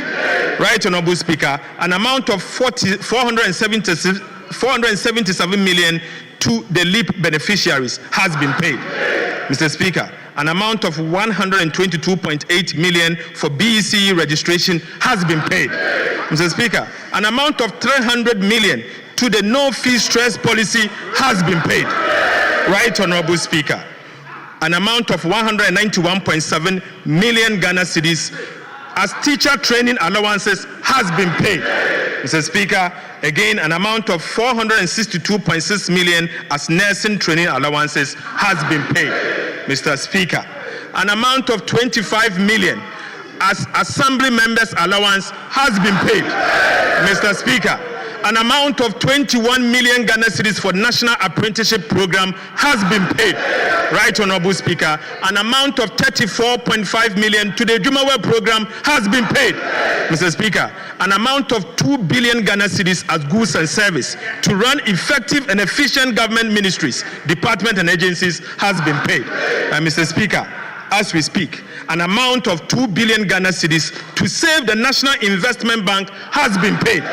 Right, Honorable Speaker, an amount of 477 million to the LEAP beneficiaries has been paid. Mr. Speaker, an amount of 122.8 million for BECE registration has been paid. Mr. Speaker, an amount of 300 million to the no-fee stress policy has been paid. Right, Honorable Speaker, an amount of 191.7 million Ghana cedis as teacher training allowances has been paid. Mr. Speaker, again, an amount of 462.6 million as nursing training allowances has been paid. Mr. Speaker, an amount of 25 million as assembly members allowance has been paid. Mr. Speaker, an amount of 21 million Ghana cedis for National Apprenticeship Program has been paid. Right, Honorable Speaker, an amount of 34.5 million to the Jumawa program has been paid. Mr. Speaker, an amount of 2 billion Ghana cedis as goods and service to run effective and efficient government ministries, departments and agencies has been paid. Mr. Speaker, as we speak, an amount of 2 billion Ghana cedis to save the National Investment Bank has been paid.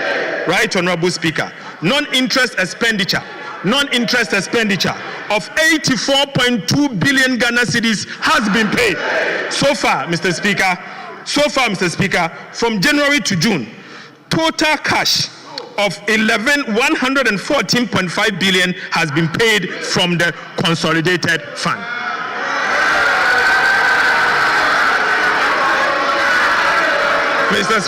Right, Honorable Speaker? Non-interest expenditure of 84.2 billion Ghana cedis has been paid. So far, Mr. Speaker, from January to June, total cash of 114.5 billion has been paid from the consolidated fund. Mr.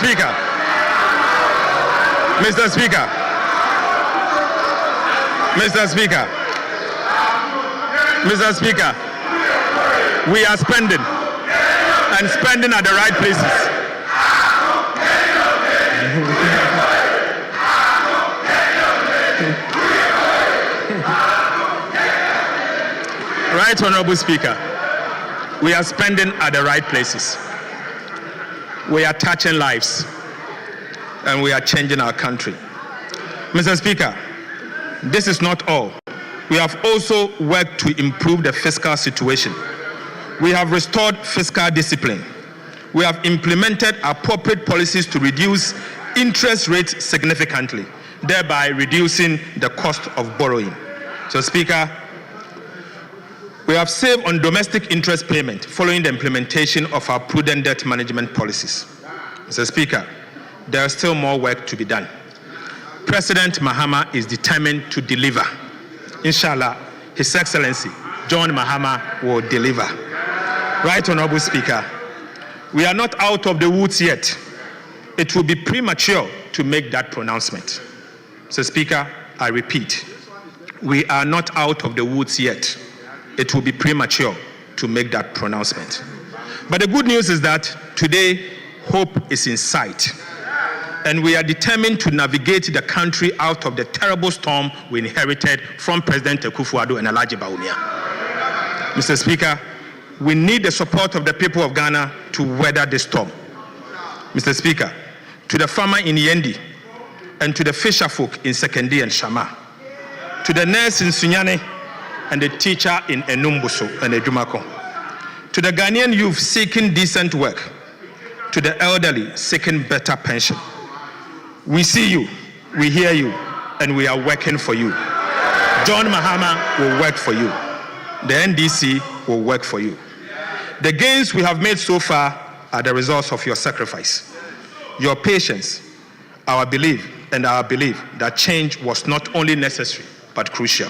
Speaker, we are spending at the right places. Right, Honorable Speaker, we are spending at the right places. We are touching lives and we are changing our country. Mr. Speaker, this is not all. We have also worked to improve the fiscal situation. We have restored fiscal discipline. We have implemented appropriate policies to reduce interest rates significantly, thereby reducing the cost of borrowing. So, Speaker, we have saved on domestic interest payment following the implementation of our prudent debt management policies. Mr. Speaker, there is still more work to be done. President Mahama is determined to deliver. Inshallah, His Excellency John Mahama will deliver. Right, Honorable Speaker, we are not out of the woods yet. It will be premature to make that pronouncement. Mr. Speaker, I repeat, we are not out of the woods yet. It will be premature to make that pronouncement. But the good news is that today, hope is in sight. And we are determined to navigate the country out of the terrible storm we inherited from President Akufo-Addo and Alhaji Bawumia. Mr. Speaker, we need the support of the people of Ghana to weather this storm. Mr. Speaker, to the farmer in Yendi and to the fisher folk in Sekendi and Shama, to the nurse in Sunyane and the teacher in Enumbuso and Ejumako, to the Ghanaian youth seeking decent work, to the elderly seeking better pension. We see you, we hear you, and we are working for you. John Mahama will work for you. The NDC will work for you. The gains we have made so far are the results of your sacrifice, your patience, our belief that change was not only necessary, but crucial.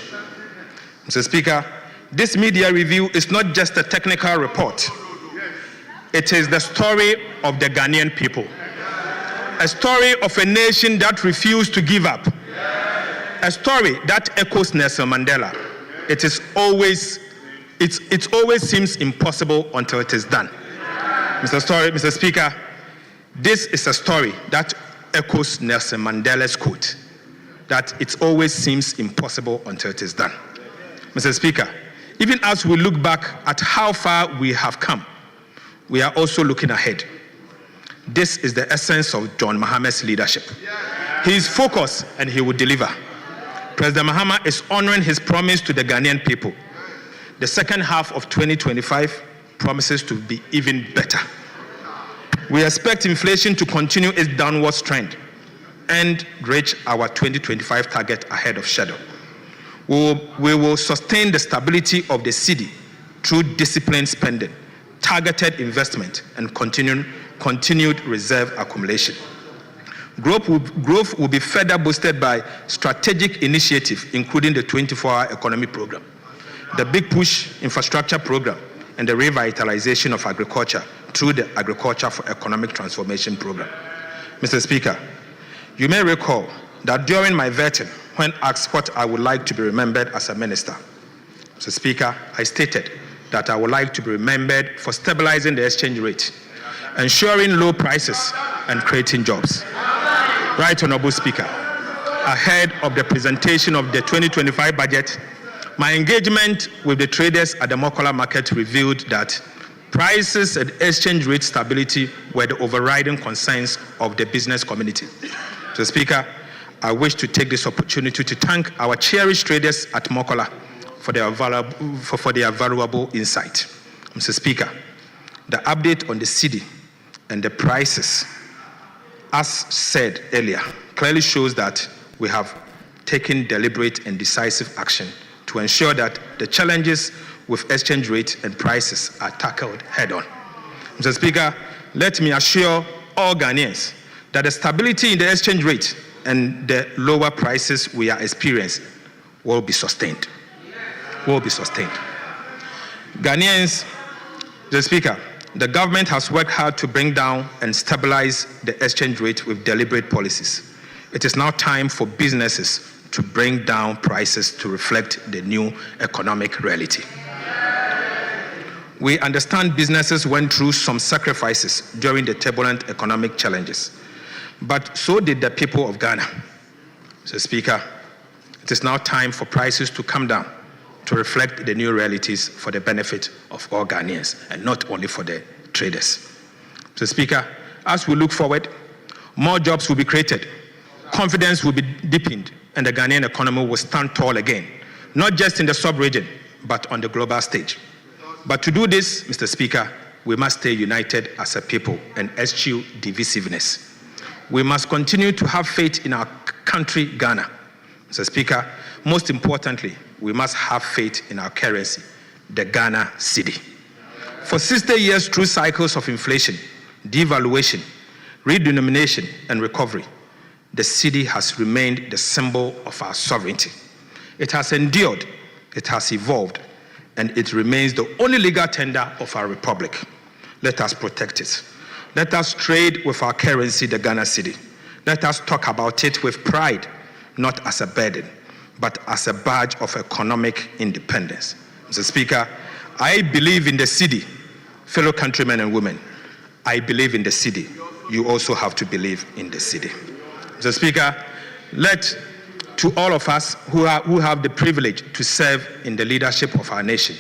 Mr. Speaker, this media review is not just a technical report. It is the story of the Ghanaian people. A story of a nation that refused to give up. A story that echoes Nelson Mandela. It always seems impossible until it is done. Mr. Speaker, this is a story that echoes Nelson Mandela's quote, that it always seems impossible until it is done. Mr. Speaker, even as we look back at how far we have come, we are also looking ahead. This is the essence of John Mahama's leadership. He is focused and he will deliver. President Mahama is honoring his promise to the Ghanaian people. The second half of 2025 promises to be even better. We expect inflation to continue its downward trend and reach our 2025 target ahead of schedule. We will sustain the stability of the cedi through disciplined spending, targeted investment, and continued reserve accumulation. Growth will be further boosted by strategic initiatives, including the 24-hour economy program, the Big Push infrastructure program, and the revitalization of agriculture through the Agriculture for Economic Transformation program. Mr. Speaker, you may recall that during my vetting, when asked what I would like to be remembered as a minister, Mr. Speaker, I stated that I would like to be remembered for stabilizing the exchange rate, ensuring low prices, and creating jobs. Right, Honorable Speaker, ahead of the presentation of the 2025 budget, my engagement with the traders at the Mokola market revealed that prices and exchange rate stability were the overriding concerns of the business community. Mr. Speaker, I wish to take this opportunity to thank our cherished traders at Mokola for their valuable insight. Mr. Speaker, The update on the cedi and the prices, as said earlier, clearly shows that we have taken deliberate and decisive action to ensure that the challenges with exchange rate and prices are tackled head-on. Mr. Speaker, let me assure all Ghanaians that the stability in the exchange rate and the lower prices we are experiencing will be sustained. Will be sustained. Ghanaians, Mr. Speaker, the government has worked hard to bring down and stabilize the exchange rate with deliberate policies. It is now time for businesses to bring down prices to reflect the new economic reality. We understand businesses went through some sacrifices during the turbulent economic challenges, but so did the people of Ghana. Mr. Speaker, it is now time for prices to come down to reflect the new realities for the benefit of all Ghanaians and not only for the traders. Mr. Speaker, as we look forward, more jobs will be created, confidence will be deepened, and the Ghanaian economy will stand tall again, not just in the sub-region, but on the global stage. But to do this, Mr. Speaker, we must stay united as a people and eschew divisiveness. We must continue to have faith in our country, Ghana. Mr. Speaker, most importantly, we must have faith in our currency, the Ghana cedi. For 60 years through cycles of inflation, devaluation, redenomination, and recovery, the cedi has remained the symbol of our sovereignty. It has endured, it has evolved, and it remains the only legal tender of our republic. Let us protect it. Let us trade with our currency, the Ghana cedi. Let us talk about it with pride, not as a burden, but as a badge of economic independence. Mr. Speaker, I believe in the cedi. Fellow countrymen and women, I believe in the cedi. You also have to believe in the cedi. Mr. Speaker, let to all of us who have the privilege to serve in the leadership of our nation,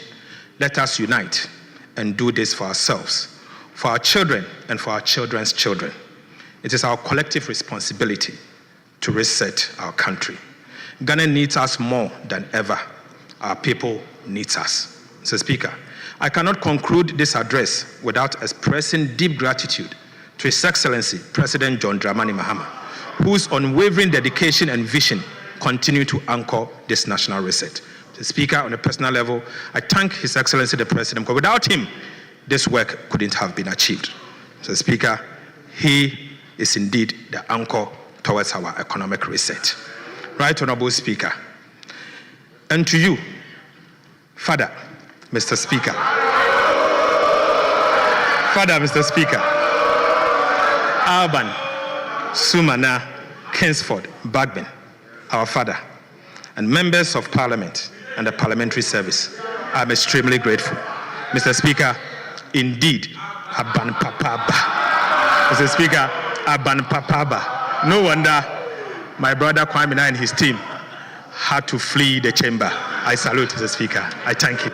let us unite and do this for ourselves, for our children and for our children's children. It is our collective responsibility to reset our country. Ghana needs us more than ever. Our people needs us. Mr. Speaker, I cannot conclude this address without expressing deep gratitude to His Excellency President John Dramani Mahama, whose unwavering dedication and vision continue to anchor this national reset. Mr. Speaker, on a personal level, I thank His Excellency the President, because without him, this work couldn't have been achieved. Mr. Speaker, he is indeed the anchor towards our economic reset. Right Honorable Speaker, and to you, Father, Mr. Speaker. Father, Mr. Speaker, Alban, Sumana, Kingsford, Bagman, our father, and members of Parliament and the Parliamentary Service, I'm extremely grateful. Mr. Speaker, indeed, Aban Papaba. Mr. Speaker, Aban Papaba. No wonder my brother Kwame and his team had to flee the chamber. I salute Mr. Speaker. I thank you.